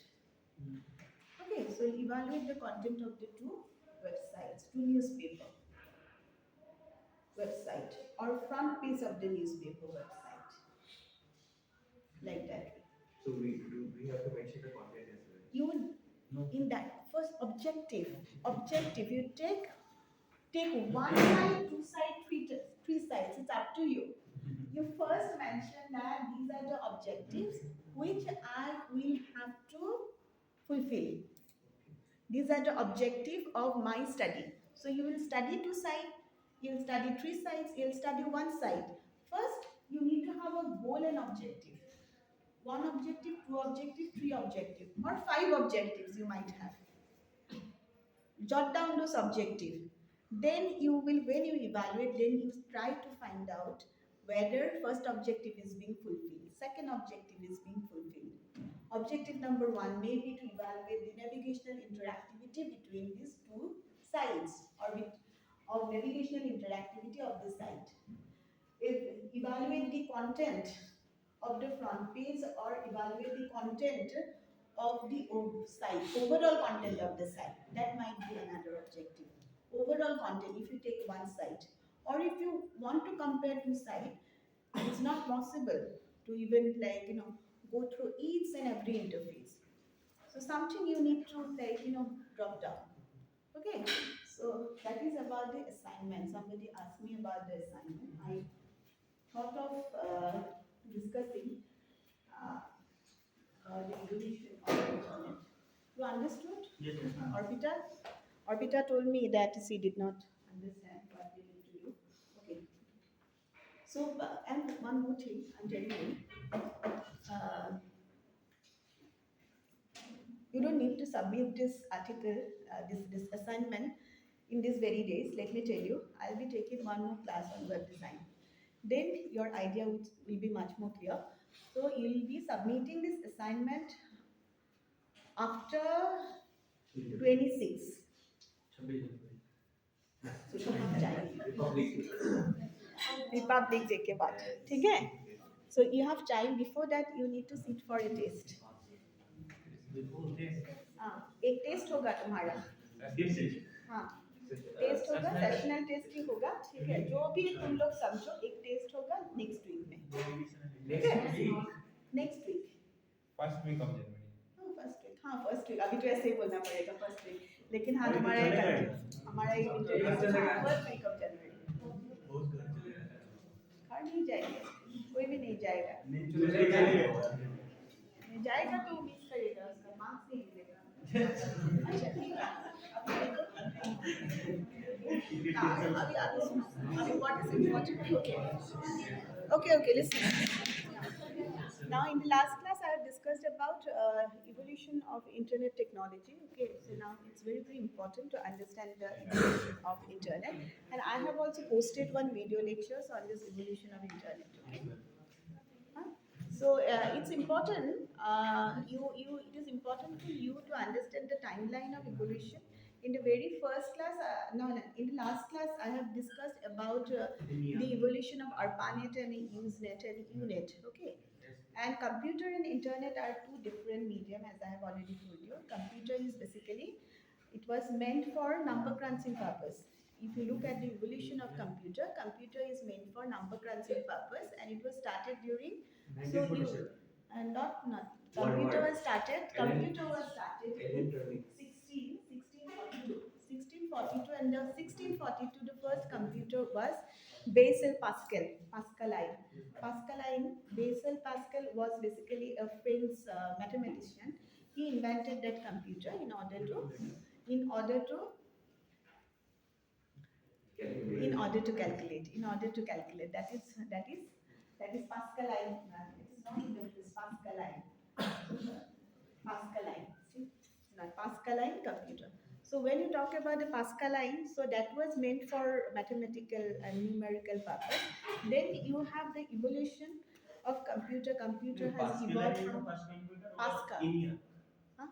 Okay, so evaluate the content of the two websites, two newspaper website or front page of the newspaper website, like that. So we have to mention the content as well. You would in that first objective you take one side, two side, three sides. It's up to you. You first mention that these are the objectives which I will have to fulfill. These are the objective of my study. So you will study two sides, you will study three sides, you will study one side. First, you need to have a goal and objective. One objective, two objective, three objective, or five objectives you might have. Jot down those objectives. Then you will, when you evaluate, then you try to find out whether first objective is being fulfilled, second objective is being fulfilled. Objective number one may be to evaluate the navigational interactivity between these two sites, or with of navigational interactivity of the site. If evaluate the content of the front page or evaluate the content of the site, overall content of the site. That might be another objective. Overall content, if you take one site, or if you want to compare two sites, it's not possible to even go through each and every interface. So something you need to drop down. Okay, so that is about the assignment. Somebody asked me about the assignment. I thought of discussing uh, the evolution of the internet. You understood? Yes, yes, ma'am. Orbita? Orbita told me that she did not understand what they did to you. Okay. So, and one more thing, I'm telling you. You don't need to submit this article, this assignment in these very days. Let me tell you, I'll be taking one more class on web design. Then your idea will be much more clear. So you'll be submitting this assignment after 26. So you have time. Republic Day के बाद, ठीक है? So you have time. Before that, you need to sit for a test. एक test होगा तुम्हारा. हाँ, test होगा, sessional test ही होगा, ठीक है? जो भी तुम लोग समझो, एक टेस्ट होगा नेक्स्ट वीक में, ठीक है? Next week. First week of January. हाँ फर्स्ट वीक. अभी तो ऐसे ही बोलना पड़ेगा फर्स्ट वीक. लेकिन हाँ हमारा interview first week of January. घर नहीं जाएंगे, कोई भी नहीं जाएगा. नहीं जाएगा तो मिस करेगा, उसका मार्क्स नहीं मिलेगा. अच्छा ठीक है. अभी what is important? Okay, listen. Now in the last class I have discussed about evolution of internet technology. Okay, so now it's very important to understand the evolution of internet, and I have also posted one video lectures on this evolution of internet. Okay. Huh? So it's important. It is important for you to understand the timeline of evolution. In the very first class, no, in the last class, I have discussed about the evolution of ARPANET and Usenet and UNET. Okay, and computer and internet are two different medium, as I have already told you. Computer is basically, it was meant for number crunching purpose. If you look at the evolution of computer, computer is meant for number crunching purpose, and it was started during and not computer was started. Computer was started in 1642, and the 1642 the first computer was Basil Pascal. Basil Pascal was basically a French mathematician. He invented that computer in order to calculate. That is Pascaline. It is not even this Pascaline. See, it's not Pascaline computer. So when you talk about the Pascaline, so that was meant for mathematical and numerical purpose. Then you have the evolution of computer. Computer has evolved from Pascal. Huh?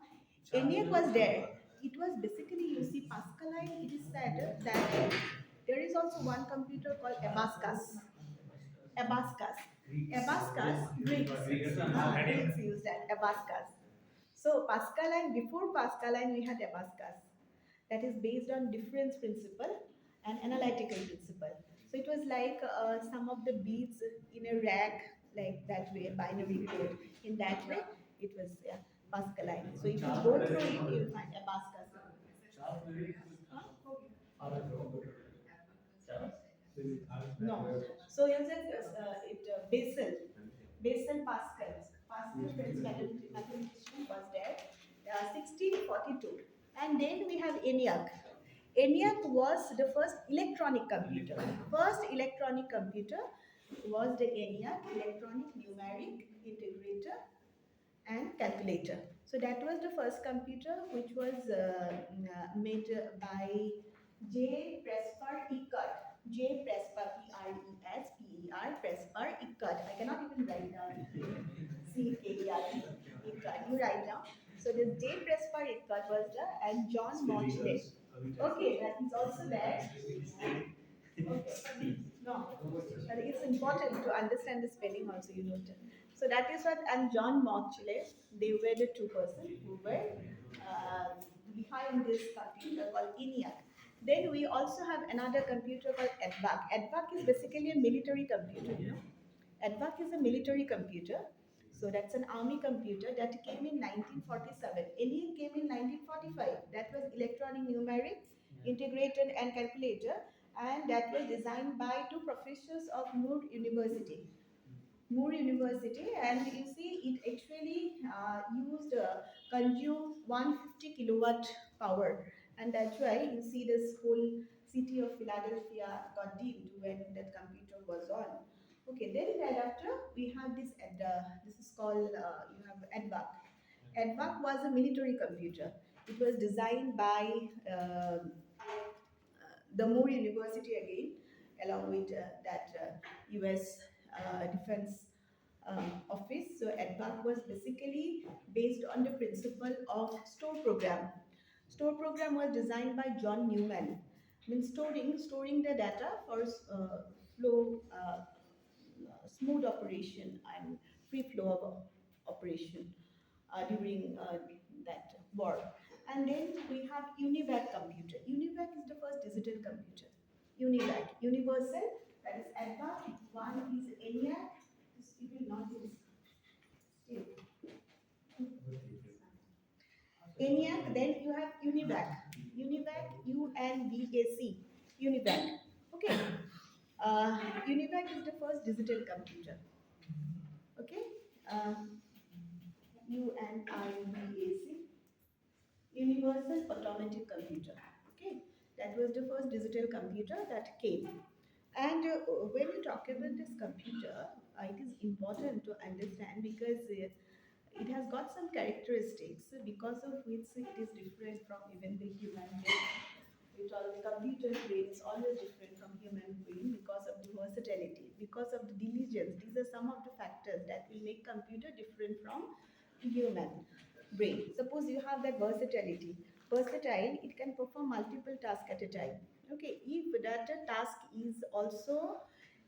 ENIAC was there. It was basically, you see, Pascaline, it is said that there is also one computer called Abascus. Abascus. Abascus, Greeks. Greeks use that, Abascus. So Pascaline, before Pascaline, we had Abascus. That is based on difference principle and analytical principle. So it was like some of the beads in a rack, like that way, binary code. In that way, it was Pascaline. So if you go through it, you'll find Abascus. No. So you said Basil Pascal. Pascal, French mathematician, was there, 1642. And then we have ENIAC. ENIAC was the first electronic computer. First electronic computer was the ENIAC, electronic numeric integrator and calculator. So that was the first computer which was made by J. Presper Eckert. J. Presper, P-R-E-S-P-E-R, Presper Eckert. I cannot even write down C-K-E-R-T, Eckert. You write down. So this J. Presper Eckert was the, and John Mauchly. Okay, that is also there. Okay. No, but it's important to understand the spelling also, you know. So that is what, and John Mauchly, they were the two persons who were behind this computer called ENIAC. Then we also have another computer called EDVAC. EDVAC is basically a military computer, you know. EDVAC is a military computer. So that's an army computer that came in 1947. ENIAC came in 1945. That was electronic numeric, integrated and calculator, and that was designed by two professors of Moore University. Moore University, and you see it actually used consumed 150 kilowatt power, and that's why you see this whole city of Philadelphia got dimmed when that computer was on. Okay, then thereafter we have this this is called you have EDVAC. EDVAC was a military computer. It was designed by the Moore University again, along with that US Defense Office. So EDVAC was basically based on the principle of store program. Store program was designed by John Newman. Means storing the data for flow, smooth operation and free flow of operation during that war. And then we have UNIVAC computer. UNIVAC is the first digital computer. UNIVAC, universal, that is EDVAC. One is ENIAC. It will not be ENIAC, then you have UNIVAC. UNIVAC, UNVAC. UNIVAC. Okay. UNIVAC is the first digital computer. Okay. UNIVAC. Universal Automatic Computer. Okay. That was the first digital computer that came. And when you talk about this computer, it is important to understand because it has got some characteristics because of which it is different from even the human brain. We talk the computer brain is always different from human brain because of the versatility, because of the diligence. These are some of the factors that will make computer different from human brain. Suppose you have that versatility. Versatile, it can perform multiple tasks at a time. Okay, if that task is also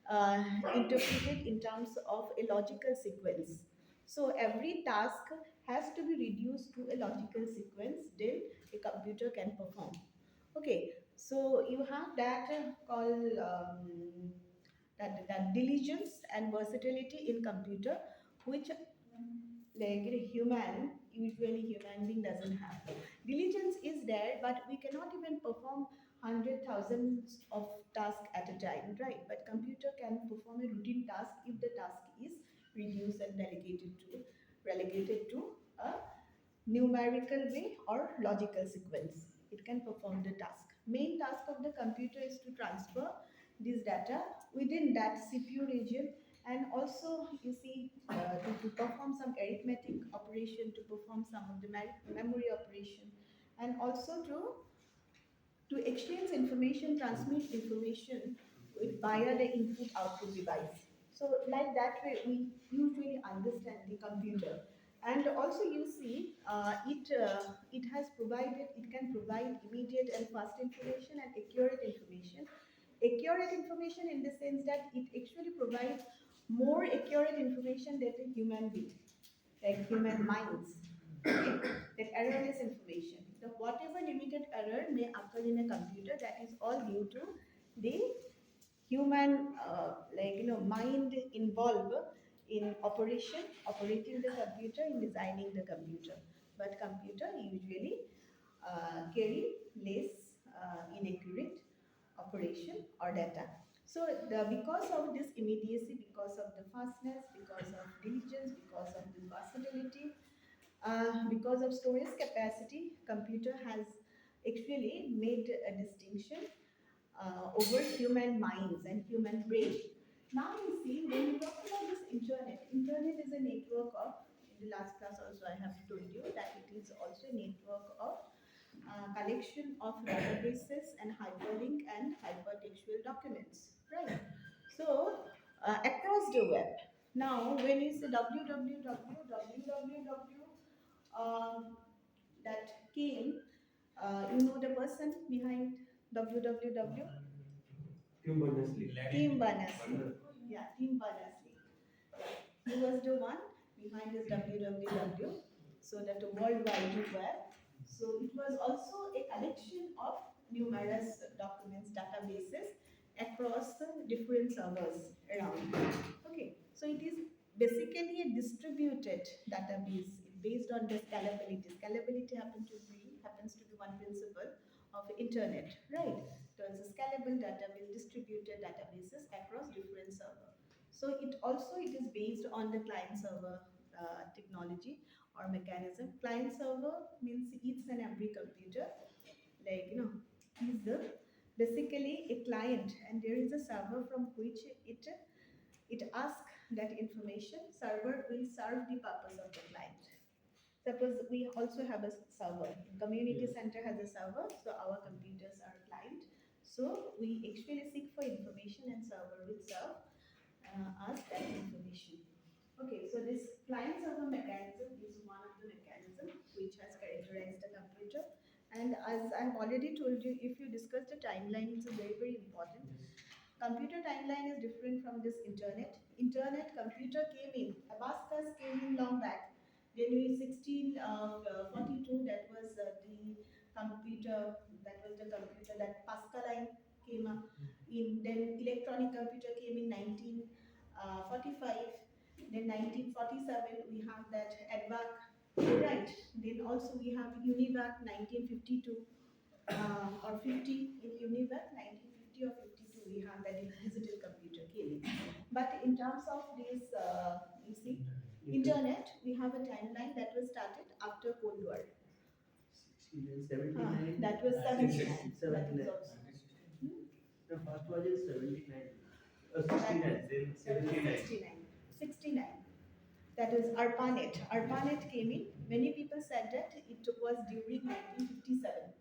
uh, interpreted in terms of a logical sequence. So every task has to be reduced to a logical sequence, then a computer can perform. Okay, so you have that called that diligence and versatility in computer, which like usually human being doesn't have. Diligence is there, but we cannot even perform hundred thousands of tasks at a time, right? But computer can perform a routine task if the task is reduced and relegated to a numerical way or logical sequence. It can perform the task. Main task of the computer is to transfer this data within that CPU region, and also you see to perform some arithmetic operation, to perform some of the memory operation, and also to to exchange information, transmit information via the input-output device. So like that way, we usually understand the computer. And also you see, it has provided, it can provide immediate and fast information and accurate information. Accurate information in the sense that it actually provides more accurate information than a human being, like human minds. Okay? That errorless information. The whatever limited error may occur in a computer, that is all due to the human, mind involved in operating the computer, in designing the computer. But computer usually carry less inaccurate operation or data. So because of this immediacy, because of the fastness, because of diligence, because of the versatility, because of storage capacity, computer has actually made a distinction over human minds and human brain. Now you see, when we talk about this internet, internet is a network of, in the last class also I have told you that it is also a network of collection of databases and hyperlink and hypertextual documents, right? So across the web. Now, when you say www, that came, you know the person behind www? Tim Berners-Lee. Tim Berners-Lee. Yeah, Tim Berners-Lee. He was the one behind this www, so that the World Wide Web. So it was also a collection of numerous documents, databases across different servers around. Okay, so it is basically a distributed database based on the scalability. Scalability happens to be one principle of internet, right? So it's a scalable database, distributed databases across different servers. So it is based on the client server technology or mechanism. Client server means each and every computer, like is the basically a client, and there is a server from which it asks that information. Server will serve the purpose of the client. Suppose we also have a server. Community center has a server, so our computers are client. So we actually seek for information, and server will serve us that information. Okay, so this client server mechanism is one of the mechanisms which has characterized the computer. And as I've already told you, if you discuss the timeline, it's a very, very important. Computer timeline is different from this internet. Internet computer came in, Abascus came in long back. January 1642, that was the computer, that Pascaline came up in. Then electronic computer came in 1945. Then 1947, we have that ADVAC, right? Then also we have UNIVAC 1952 or 50. In UNIVAC 1950 or 52, we have that digital computer came in. But in terms of this, you see, internet, we have a timeline that was started after Cold War. 79. That was 79. That is 79. also. The first one is 79. 69. Then 79. 69. 69. That is ARPANET. ARPANET came in. Many people said that it was during 1957.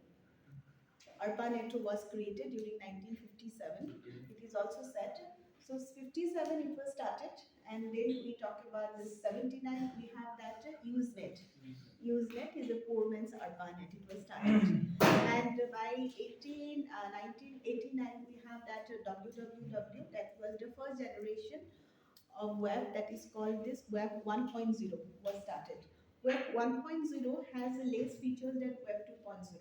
ARPANET was created during 1957. It is also said. So 57 it was started, and then we talk about this 79. We have that Usenet. Usenet is a poor man's ARPANET. It was started, and by 1989 we have that www. That was the first generation of web, that is called this web 1.0 was started. Web 1.0 has less features than web 2.0.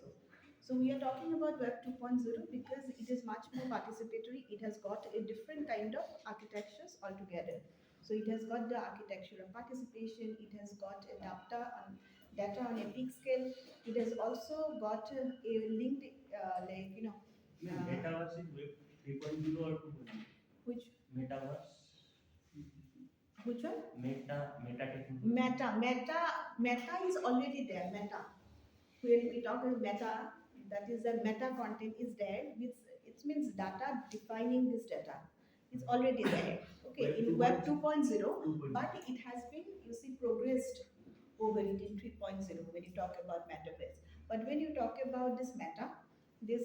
So we are talking about web 2.0 because it is much more participatory. It has got a different kind of architectures altogether. So it has got the architecture of participation. It has got a data on a peak scale. It has also got a linked, Metaverse is web 3.0 or 2.0? which Metaverse? which one? Meta technology. Meta is already there. Meta. When we talk about meta, that is the meta content is there, which it means data defining this data. It's already there. Okay, in web 2.0, but it has been, you see, progressed over it in 3.0 when you talk about metaverse. But when you talk about this meta, this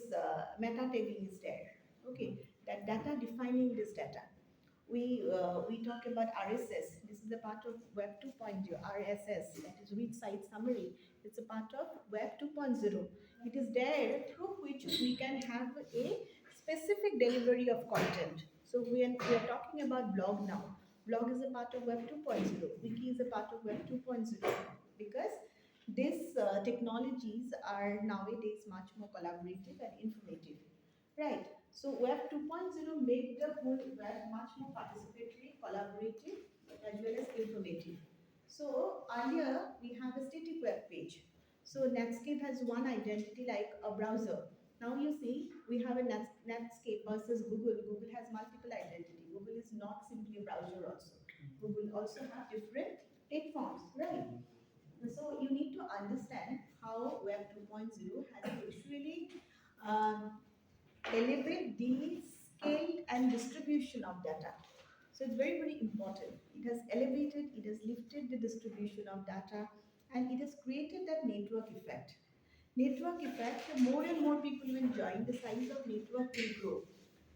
meta tagging is there. Okay, that data defining this data. We talk about RSS. This is a part of Web 2.0. RSS, that is Rich Site Summary. It's a part of Web 2.0. It is there through which we can have a specific delivery of content. So we are talking about blog now. Blog is a part of Web 2.0. Wiki is a part of Web 2.0 because these technologies are nowadays much more collaborative and informative. Right. So Web 2.0 made the whole web much more participatory, collaborative, as well as informative. So earlier we have a static web page. So Netscape has one identity like a browser. Now you see we have a Netscape versus Google. Google has multiple identity. Google is not simply a browser also. Google also have different platforms, right? So you need to understand how Web 2.0 has actually um, elevate the scale and distribution of data. So it's very, very important. It has elevated, it has lifted the distribution of data, and it has created that network effect. Network effect, more and more people will join, the size of network will grow,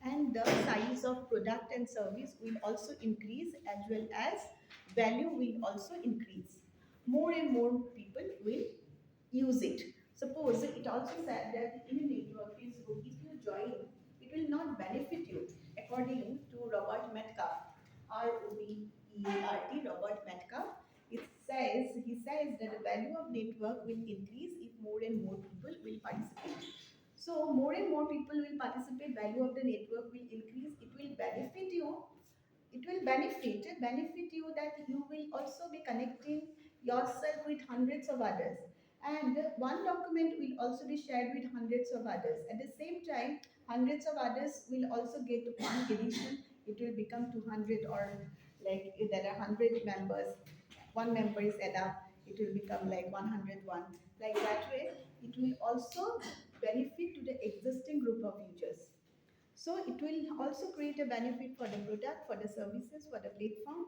and the size of product and service will also increase, as well as value will also increase. More and more people will use it. Suppose it also said that in a network Facebook, if you join, it will not benefit you. According to Robert Metcalf, ROBERT, Robert Metcalf, he says that the value of network will increase if more and more people will participate. So more and more people will participate, value of the network will increase, it will benefit you, benefit you that you will also be connecting yourself with hundreds of others, and one document will also be shared with hundreds of others. At the same time, hundreds of others will also get one edition. It will become 200, or like if there are 100 members, one member is enough, it will become like 101. Like that way, it will also benefit to the existing group of users. So it will also create a benefit for the product, for the services, for the platform,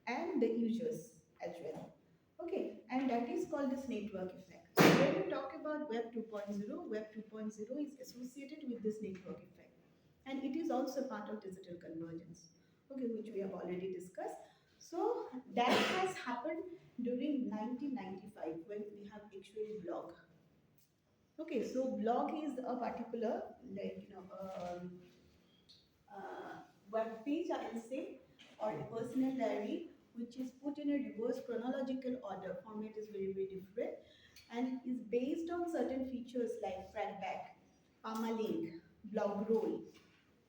and the users as well. Okay, and that is called this network effect. So when we talk about Web 2.0, Web 2.0 is associated with this network effect. And it is also part of digital convergence, okay, which we have already discussed. So that has happened during 1995 when we have actually blog. Okay, so blog is a particular, like, web page, I will say, or a personal diary, which is put in a reverse chronological order. Format is very, very different, and is based on certain features like Fratback, permalink, blog roll.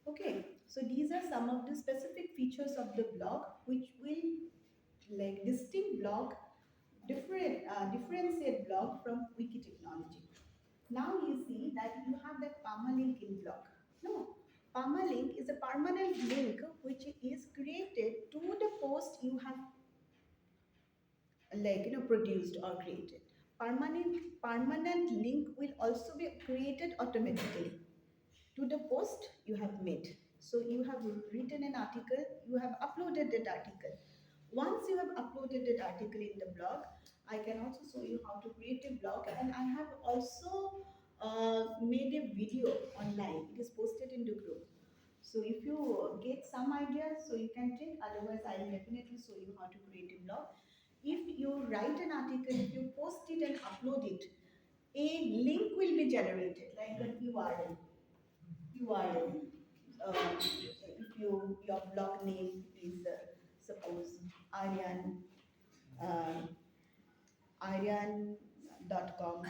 Okay, so these are some of the specific features of the blog which will like distinct blog, differentiate blog from wiki technology. Now you see that you have that permalink in blog. No, permalink is a permanent link which is created to the post you have produced or created. Permanent link will also be created automatically to the post you have made. So you have written an article, you have uploaded that article. Once you have uploaded that article in the blog, I can also show you how to create a blog, and I have also made a video online. It is posted in the group. So if you get some ideas, so you can take. Otherwise, I will definitely show you how to create a blog. If you write an article, if you post it and upload it, a link will be generated, like an URL. URL. If your blog name is suppose Aryan, uh, Aryan.com,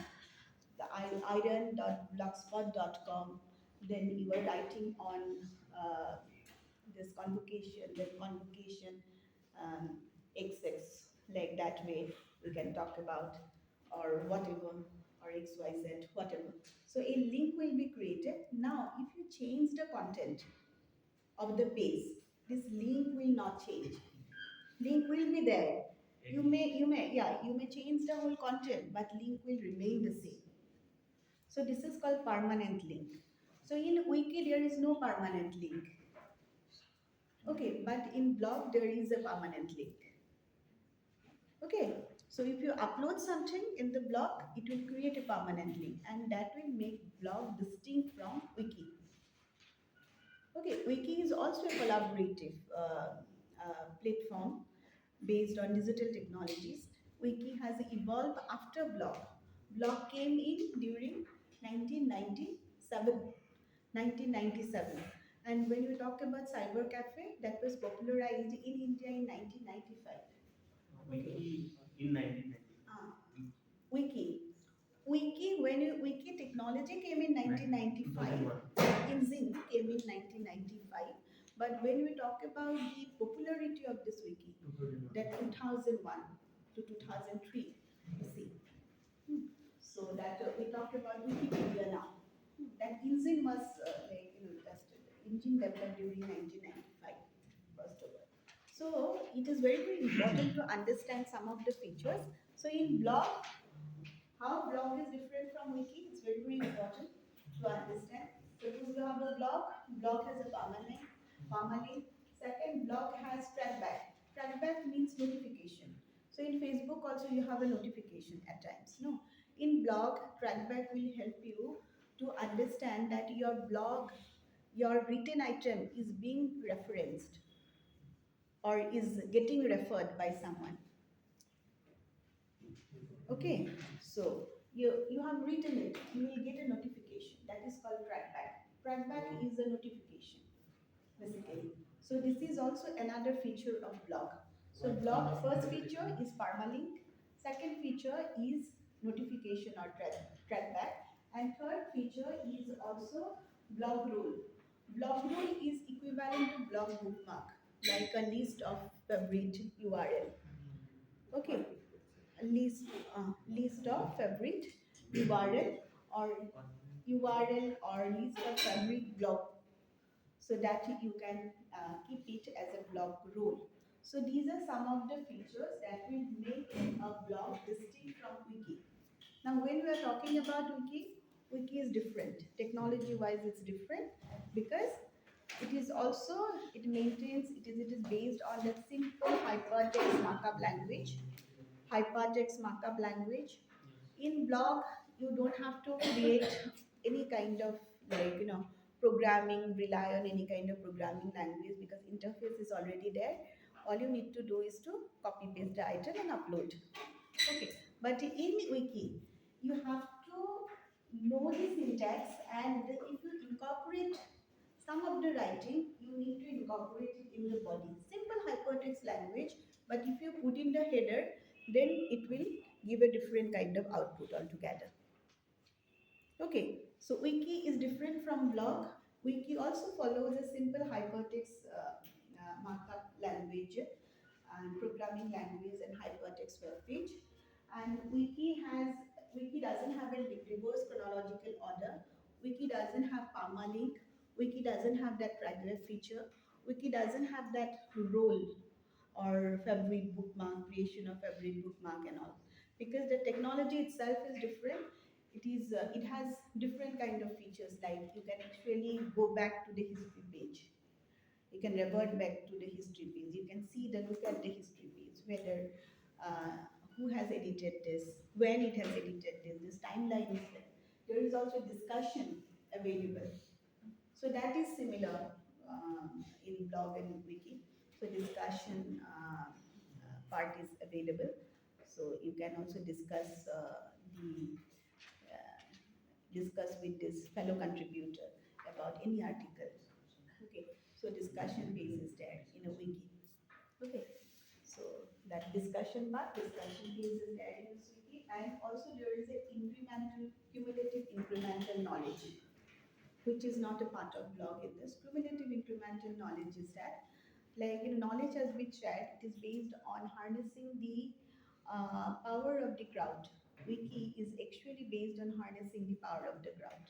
the Aryan.blogspot.com, then you are writing on this convocation, XX, like that way we can talk about, or whatever, or XYZ, whatever. So a link will be created. Now, if you change the content of the page, this link will not change. Link will be there. You may change the whole content, but link will remain the same. So this is called permanent link. So in wiki there is no permanent link. Okay, but in blog there is a permanent link. Okay, So if you upload something in the blog, it will create a permanent link, and that will make blog distinct from wiki. Okay, wiki is also a collaborative platform based on digital technologies. Wiki has evolved after blog. Blog came in during 1997. 1997. And when we talk about cyber cafe, that was popularized in India in 1995. Wiki in 1990. Ah, Wiki. Wiki technology came in 1995. 2001. InZing came in 1995. But when we talk about the popularity of this wiki, 2001. that 2001 to 2003, you see. So that we talk about Wikipedia now. That engine was just engine developed during 1995, first of all. So it is very, very important to understand some of the features. So in blog, how blog is different from wiki, it's very, very important to understand. Suppose you have a blog has a permalink. Second, blog has trackback. Trackback means notification. So in Facebook also you have a notification at times. No, in blog, trackback will help you to understand that your blog, your written item is being referenced or is getting referred by someone. Okay, so you have written it, you will get a notification. That is called trackback. Trackback is a notification, basically. So this is also another feature of blog. So blog first feature is permalink, second feature is notification or trackback, and third feature is also blog rule. Blog rule is equivalent to blog bookmark, like a list of favorite URL. Okay, list of favorite URL or list of favorite blog, so that you can keep it as a blog rule. So these are some of the features that will make a blog distinct from wiki. Now when we are talking about wiki is different. Technology wise it's different because it is based on the simple hypertext markup language. Hypertext markup language. In blog, you don't have to create any kind of programming, rely on any kind of programming language because interface is already there. All you need to do is to copy paste the item and upload. Okay, but in wiki, you have to know the syntax, and if you incorporate some of the writing, you need to incorporate it in the body. Simple hypertext language, but if you put in the header, then it will give a different kind of output altogether. Okay, so wiki is different from blog. Wiki also follows a simple hypertext markup language and programming language and hypertext web page. And wiki doesn't have a reverse chronological order. Wiki doesn't have permalink. Wiki doesn't have that trackback feature. Wiki doesn't have that role or favorite bookmark, creation of favorite bookmark and all, because the technology itself is different. It has different kind of features, like you can actually go back to the history page, you can revert back to the history page, you can see the look at the history page, whether who has edited this, when it has edited this timeline is there. There is also discussion available. So that is similar in blog and wiki. So discussion part is available. So you can also discuss with this fellow contributor about any article. Okay. So discussion base is there in a wiki. Okay. So that discussion base is there in this wiki, and also there is a cumulative incremental knowledge, which is not a part of blog in this. Cumulative incremental knowledge is that, like knowledge has been shared, it is based on harnessing the power of the crowd. Wiki is actually based on harnessing the power of the crowd.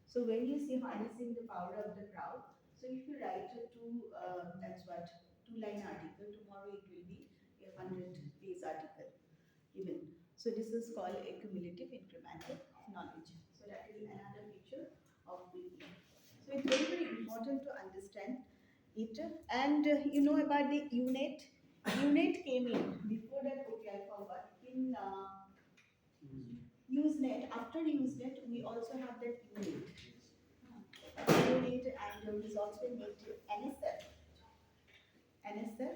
So when you see harnessing the power of the crowd, so if you write a two-line article, tomorrow it will be a 100 page article even. So this is called a cumulative incremental knowledge. So that is another feature of wiki. So it's very, very important to understand it. And you know about the UNET. UNET came in before that. Okay, I forgot. In in Usenet. After Usenet, we also have that unit. Unit, and there is also net NSF. NSF,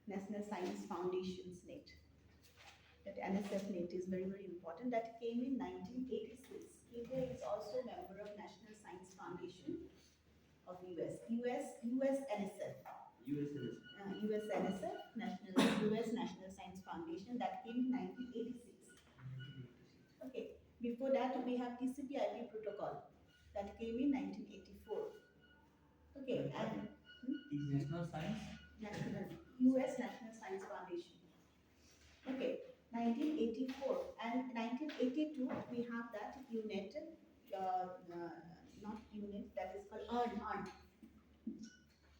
National Science Foundation's net. That NSF net is very, very important. That came in 1986. India is also a member of National Science Foundation of US NSF. US NSF, US National Science Foundation, that came in 1986. Okay. Before that, we have TCP/IP protocol that came in 1984. Okay, and National science. National US National Science Foundation. Okay, 1984 and 1982 we have that unit, not unit, that is called EARN.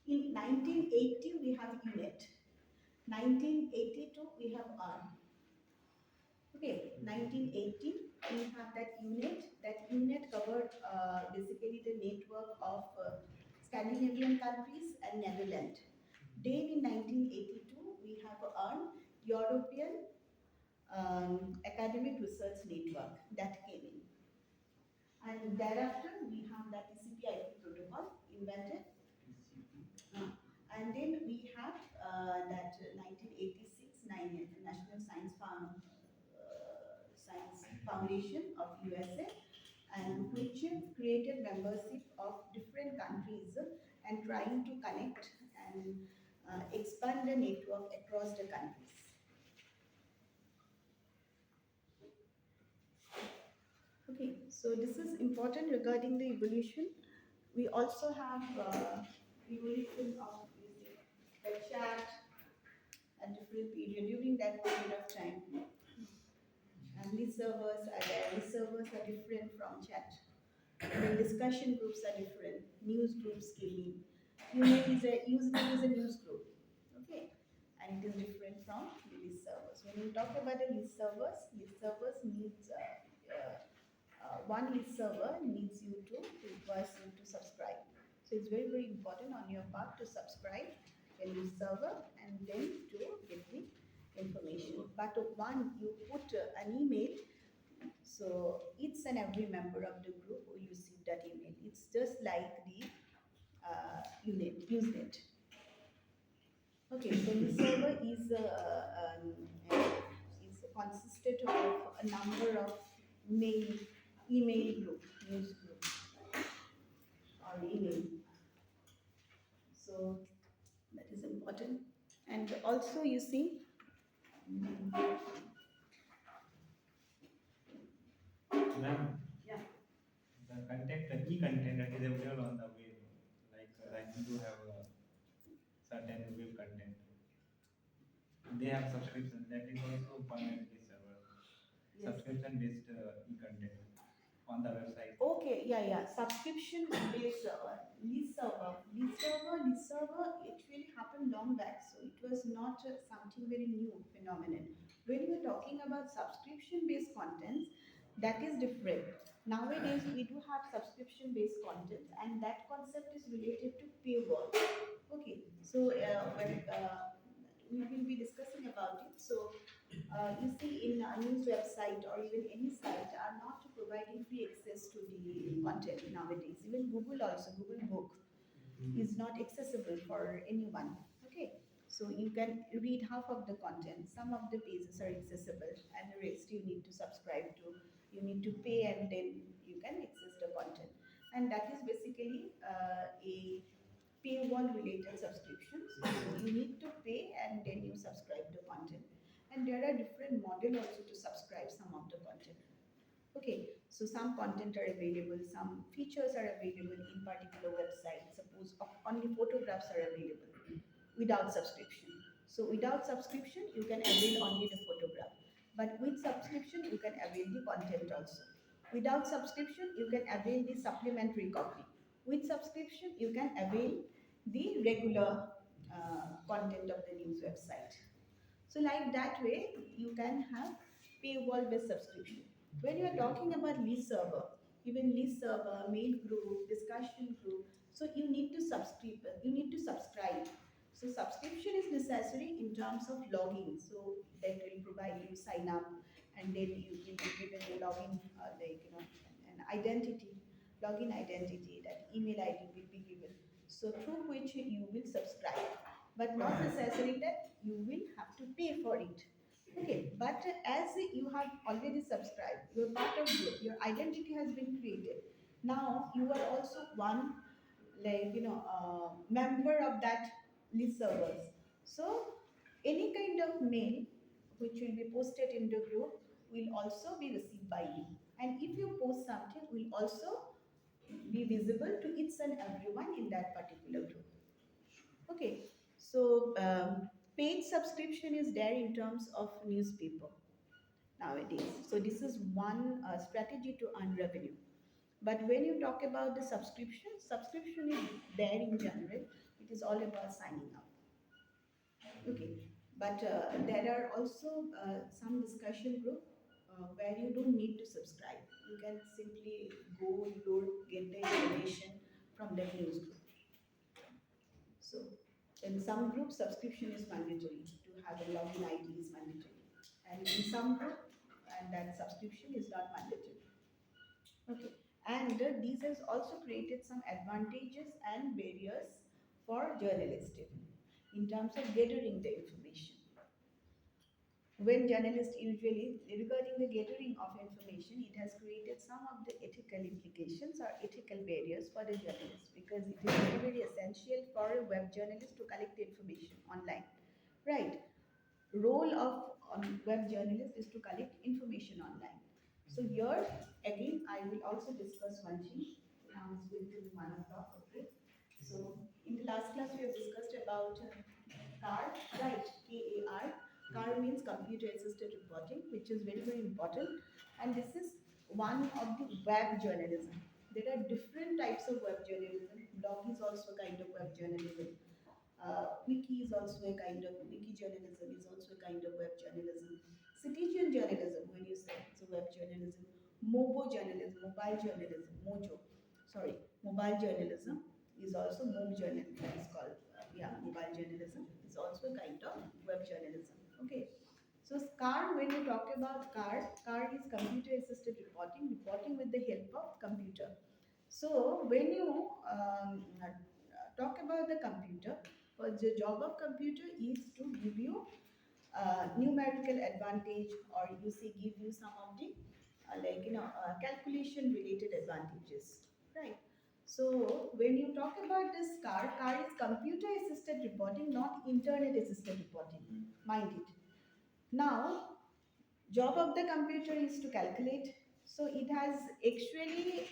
In 1980 we have unit. 1982 we have EARN. Okay, 1980 we have that unit. That unit covered basically the network of Scandinavian countries and Netherlands. Then in 1982 we have EARN, European Academic Research Network, that came in. And thereafter we have that TCP/IP protocol invented. And then we have that 1986 National Science Foundation of USA, and which created membership of different countries and trying to connect and expand the network across the countries. Okay, so this is important regarding the evolution. We also have evolution of the chat at different period during that period of time. And these servers are there. These servers are different from chat. And then discussion groups are different. News groups came in. Usenet is a news group. Okay, and it is different from the list servers. When you talk about the list servers needs one list server needs you to requires you to subscribe. So it's very, very important on your part to subscribe a list server and then to get the information. But one you put an email, so each and every member of the group will receive that email. It's just like the Usenet. Okay, so the server is consisted of a number of email group, news group, or email. So that is important. And also you see, Ma'am, yeah, the content, the e-content that is available on the web, like you do have certain web content. They have subscription. That is also permanently server. yes. Subscription-based e-content on the website. Okay, yeah. Subscription based server, list server actually happened long back, so it was not something very new phenomenon. When we are talking about subscription based contents, that is different. Nowadays we do have subscription based content, and that concept is related to paywall. Okay, so when we will be discussing about it. So you see in a news website or even any site are not providing free access to the content nowadays. Even Google also, Google Book is not accessible for anyone. Okay, so you can read half of the content. Some of the pages are accessible, and the rest you need to subscribe to. You need to pay, and then you can access the content. And that is basically a paywall related subscriptions. So you need to pay, and then you subscribe to content. And there are different model also to subscribe some of the content. Okay, so some content are available, some features are available in particular website. Suppose only photographs are available without subscription. So without subscription, you can avail only the photograph. But with subscription, you can avail the content also. Without subscription, you can avail the supplementary copy. With subscription, you can avail the regular content of the news website. So like that way, you can have paywall based subscription. When you are talking about list server, even list server, mail group, discussion group, so you need to subscribe. You need to subscribe. So subscription is necessary in terms of login. So that will provide you sign up, and then you will be given a login, an identity, login identity. That email ID will be given. So through which you will subscribe, but not necessary that you will have to pay for it. Okay, but as you have already subscribed, you are part of group. Your identity has been created. Now you are also one, member of that list servers. So any kind of mail which will be posted in the group will also be received by you, and if you post something will also be visible to each and everyone in that particular group. Okay, so paid subscription is there in terms of newspaper nowadays. So this is one strategy to earn revenue. But when you talk about the subscription is there in general. It is all about signing up. Okay, but there are also some discussion group where you don't need to subscribe. You can simply go, load, get the information from that news group. So in some groups, subscription is mandatory. To have a login ID is mandatory, and in some group, and that subscription is not mandatory. Okay, and these has also created some advantages and barriers for journalists in terms of gathering the information. When journalists usually regarding the gathering of information, it has created some of the ethical implications or ethical barriers for the journalists, because it is very, very essential for a web journalist to collect the information online, right? Role of web journalist is to collect information online. So here again, I will also discuss one thing. Now it's going to be 1 o'clock. Okay. So in the last class we have discussed about CAR, right? KAR. CAR means computer assisted reporting, which is very, very important. And this is one of the web journalism. There are different types of web journalism. Blog is also a kind of web journalism. Wiki is also a kind of wiki journalism, is also a kind of web journalism. Citizen journalism, when you say it's a web journalism. Mobo journalism, mobile journalism, Mojo, sorry, mobile journalism is also mob journalism. It's called mobile journalism is also a kind of web journalism. Okay. So CAR, when you talk about CAR is computer assisted reporting, reporting with the help of computer. So when you talk about the computer, the job of computer is to give you numerical advantage, or you say give you some of the calculation related advantages, right? So when you talk about this car is computer assisted reporting, not internet assisted reporting. Mind it. Now, job of the computer is to calculate. So it has actually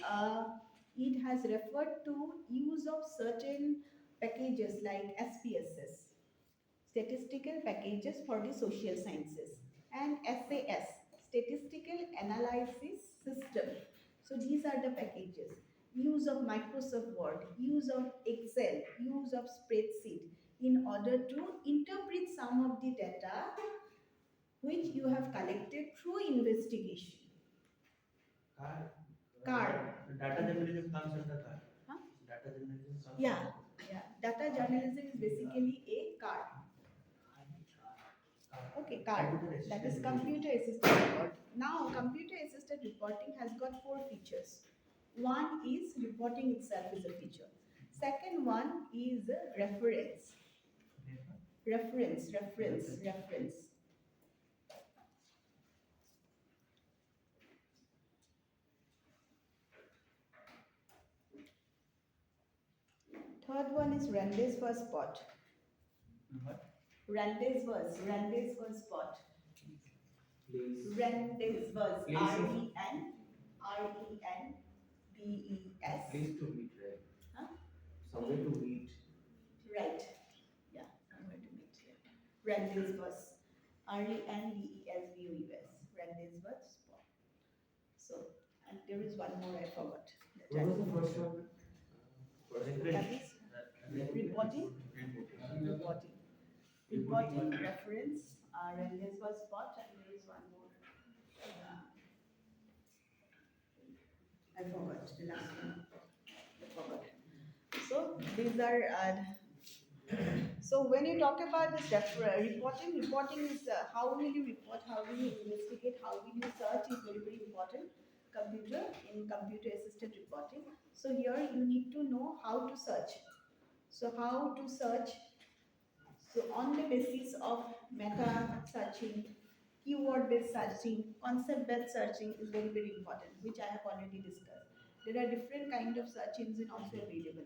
it has referred to use of certain packages like SPSS, statistical packages for the social sciences, and SAS, statistical analysis system. So these are the packages. Use of Microsoft Word, use of Excel, use of spreadsheet in order to interpret some of the data which you have collected through investigation. Car. Car. Data journalism comes under car. Huh? Data journalism comes Yeah, under yeah. Data journalism is basically a card. Okay, card. Computer That is assisted computer assisted reporting. Now, computer assisted reporting has got 4 features. One is reporting itself is a feature. Second one is reference. Reference. Third one is rendezvous spot. What? Rendezvous spot. Place. Rendezvous. Place. RENDES. Place to meet, right? Huh? Somewhere to meet. Right. Yeah, somewhere to meet. Yeah. Rendezvous. RENDESVOUS. Rendezvous spot. So, and there is one more I forgot. What was the first one? That is reporting. Reporting, reference, rendezvous spot, and there is one more. I forgot the last one. I forgot. So these are So when you talk about this reporting is how will you report, how will you investigate, how will you search is very very important. Computer assisted reporting. So here you need to know how to search. So how to search. So on the basis of meta searching, keyword based searching, concept based searching is very very important, which I have already discussed. There are different kind of search engine also available.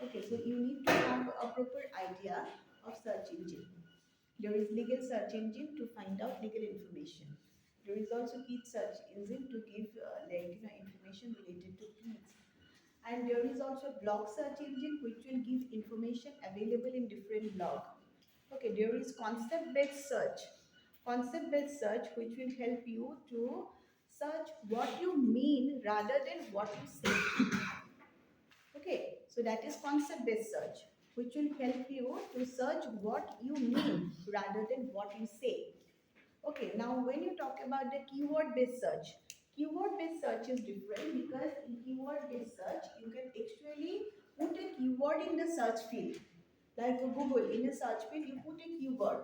Okay, so you need to have a proper idea of search engine. There is legal search engine to find out legal information. There is also Keith search engine to give information related to Keiths. And there is also blog search engine which will give information available in different blog. Okay, there is concept based search. Concept based search which will help you to search what you mean rather than what you say. Okay, so that is concept based search, which will help you to search what you mean rather than what you say. Okay, now when you talk about the keyword based search is different because in keyword based search, you can actually put a keyword in the search field. Like Google, in a search field, you put a keyword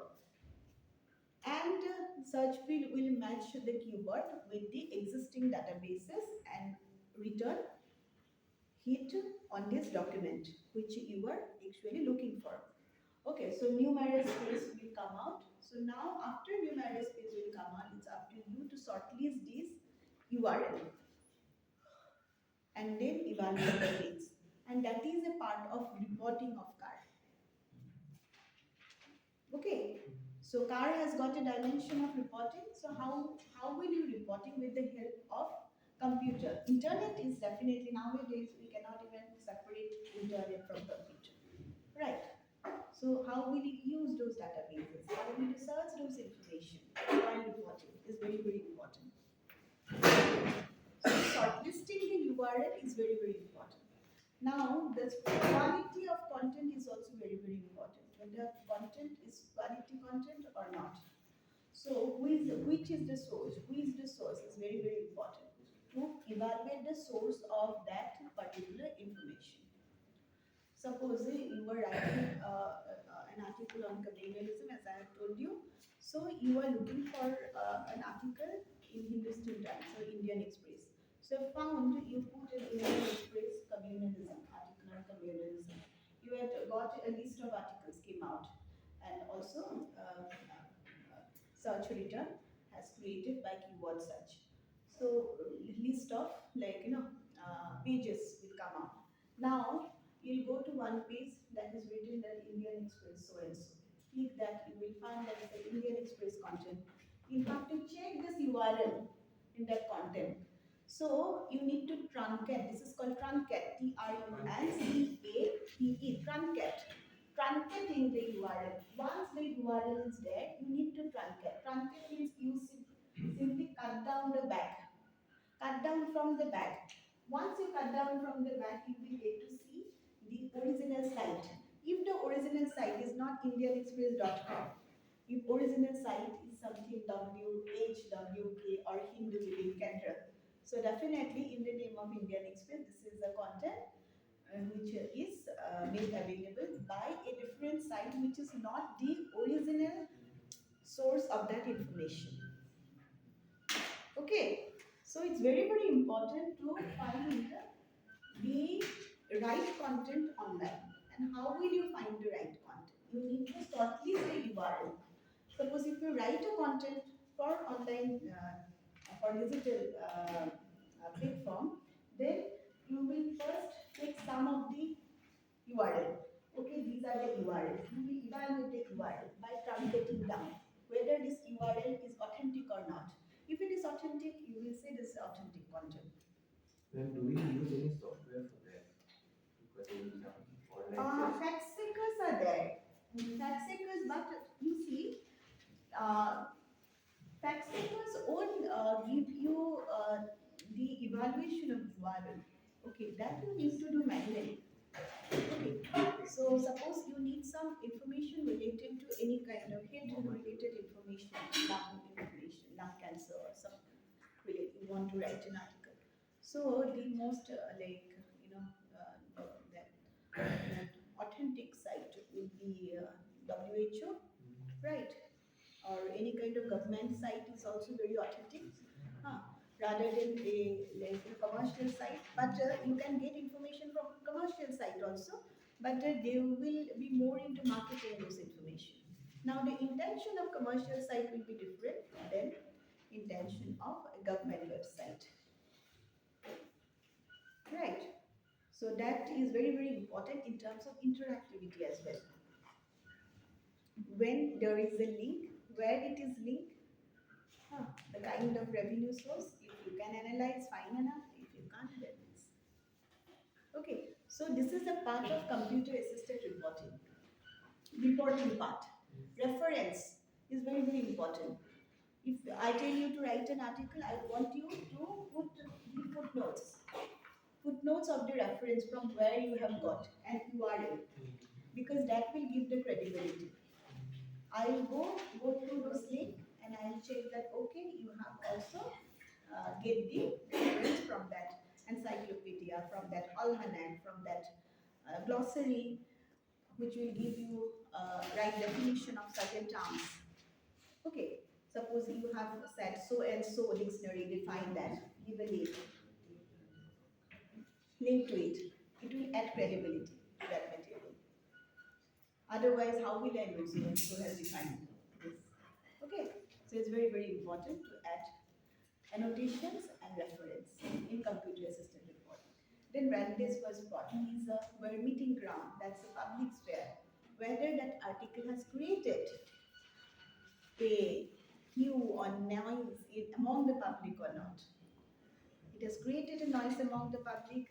and search field will match the keyword with the existing databases and return hit on this document which you were actually looking for. Okay, so numerous space will come out. So now after numerous space will come out, it's up to you to shortlist this URL and then evaluate the links. And that is a part of reporting of card. Okay, so car has got a dimension of reporting. So how will you reporting with the help of computer? Internet is definitely nowadays we cannot even separate internet from computer. Right. So how will you use those databases? How will you search those information while reporting is very, very important. So shortlisting the URL is very, very important. Now the quality of content is also very, very important. Whether content is quality content or not. So which is the source? Who is the source is very, very important to evaluate the source of that particular information. Suppose you were writing an article on colonialism, as I have told you. So you are looking for an article in Hindustan Times or Indian Express. So found you put in Indian Express communalism article on communalism. You had got a list of articles came out, and also search return has created by keyword search. So list of pages will come out. Now you'll go to one page that is written that Indian Express so and so. Click that, you will find that it's the Indian Express content. You have to check this URL in that content. So you need to truncate. This is called truncate. Truncate. Truncate. Truncating the URL. Once the URL is there, you need to truncate. Truncate means you simply cut down the back. Cut down from the back. Once you cut down from the back, you will get to see the original site. If the original site is not indianexpress.com, if original site is something WHWK or Hindu Living Center, so definitely in the name of Indian Express, this is the content which is made available by a different site which is not the original source of that information. Okay, so it's very very important to find the right content online. And how will you find the right content? You need to shortlist the URL. Suppose if you write a content for online for digital platform, then you will first take some of the URL. Okay, these are the URLs. You will evaluate the URL by truncating down whether this URL is authentic or not. If it is authentic, you will say this is authentic content. Then do we use any software for that? Because in some online tests, Fact checkers are there. Fact checkers, but you see, fact checkers won't give you the evaluation of URL. Okay, that you need to do manually. Okay, so suppose you need some information related to any kind of health related information, lung cancer or some related, you want to write an article. So the most that authentic site will be WHO, right? Or any kind of government site is also very authentic, huh? Rather than a commercial site. But you can get information from commercial site also, but they will be more into marketing those information. Now the intention of commercial site will be different than intention of a government website, right? So that is very important in terms of interactivity as well. When there is a link, where it is linked, the kind of revenue source, if you can analyze, fine enough. If you can't, then it's okay. So this is a part of computer assisted reporting. Reporting part. Reference is very important. If I tell you to write an article, I want you to put the footnotes. Footnotes of the reference from where you have got and URL, because that will give the credibility. I will go through those links and I will check that okay, you have also get the reference from that encyclopedia, from that almanac, from that glossary, which will give you right definition of certain terms. Okay, suppose you have said so and so dictionary, define that, give a link to it. It will add credibility to that material. Otherwise, how will I know so and so has defined this? Okay, so it's very important to add annotations and reference in computer assisted reporting. Then Randes was brought is a meeting ground, that's a public sphere, whether that article has created a hue or noise among the public or not. It has created a noise among the public,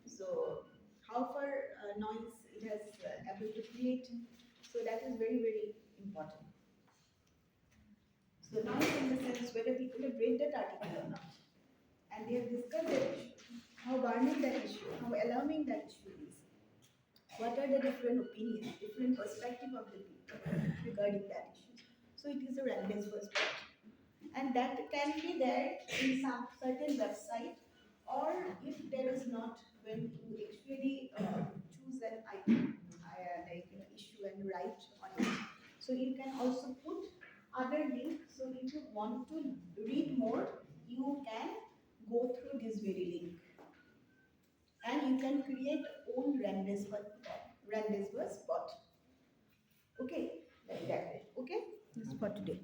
so how far noise it has able to create, so that is very important. So noise in the sense whether people have read that article or not, and they have discussed that issue, how burning that issue, how alarming that issue is, what are the different opinions, different perspective of the people regarding that issue. So it is a Randes first part, and that can be there in some certain website, or if there is not, when you actually choose an item, issue and write on it. So you can also put other link. So if you want to read more, you can go through this very link, and you can create own Randes bot. Okay, like that. Okay, this is for today.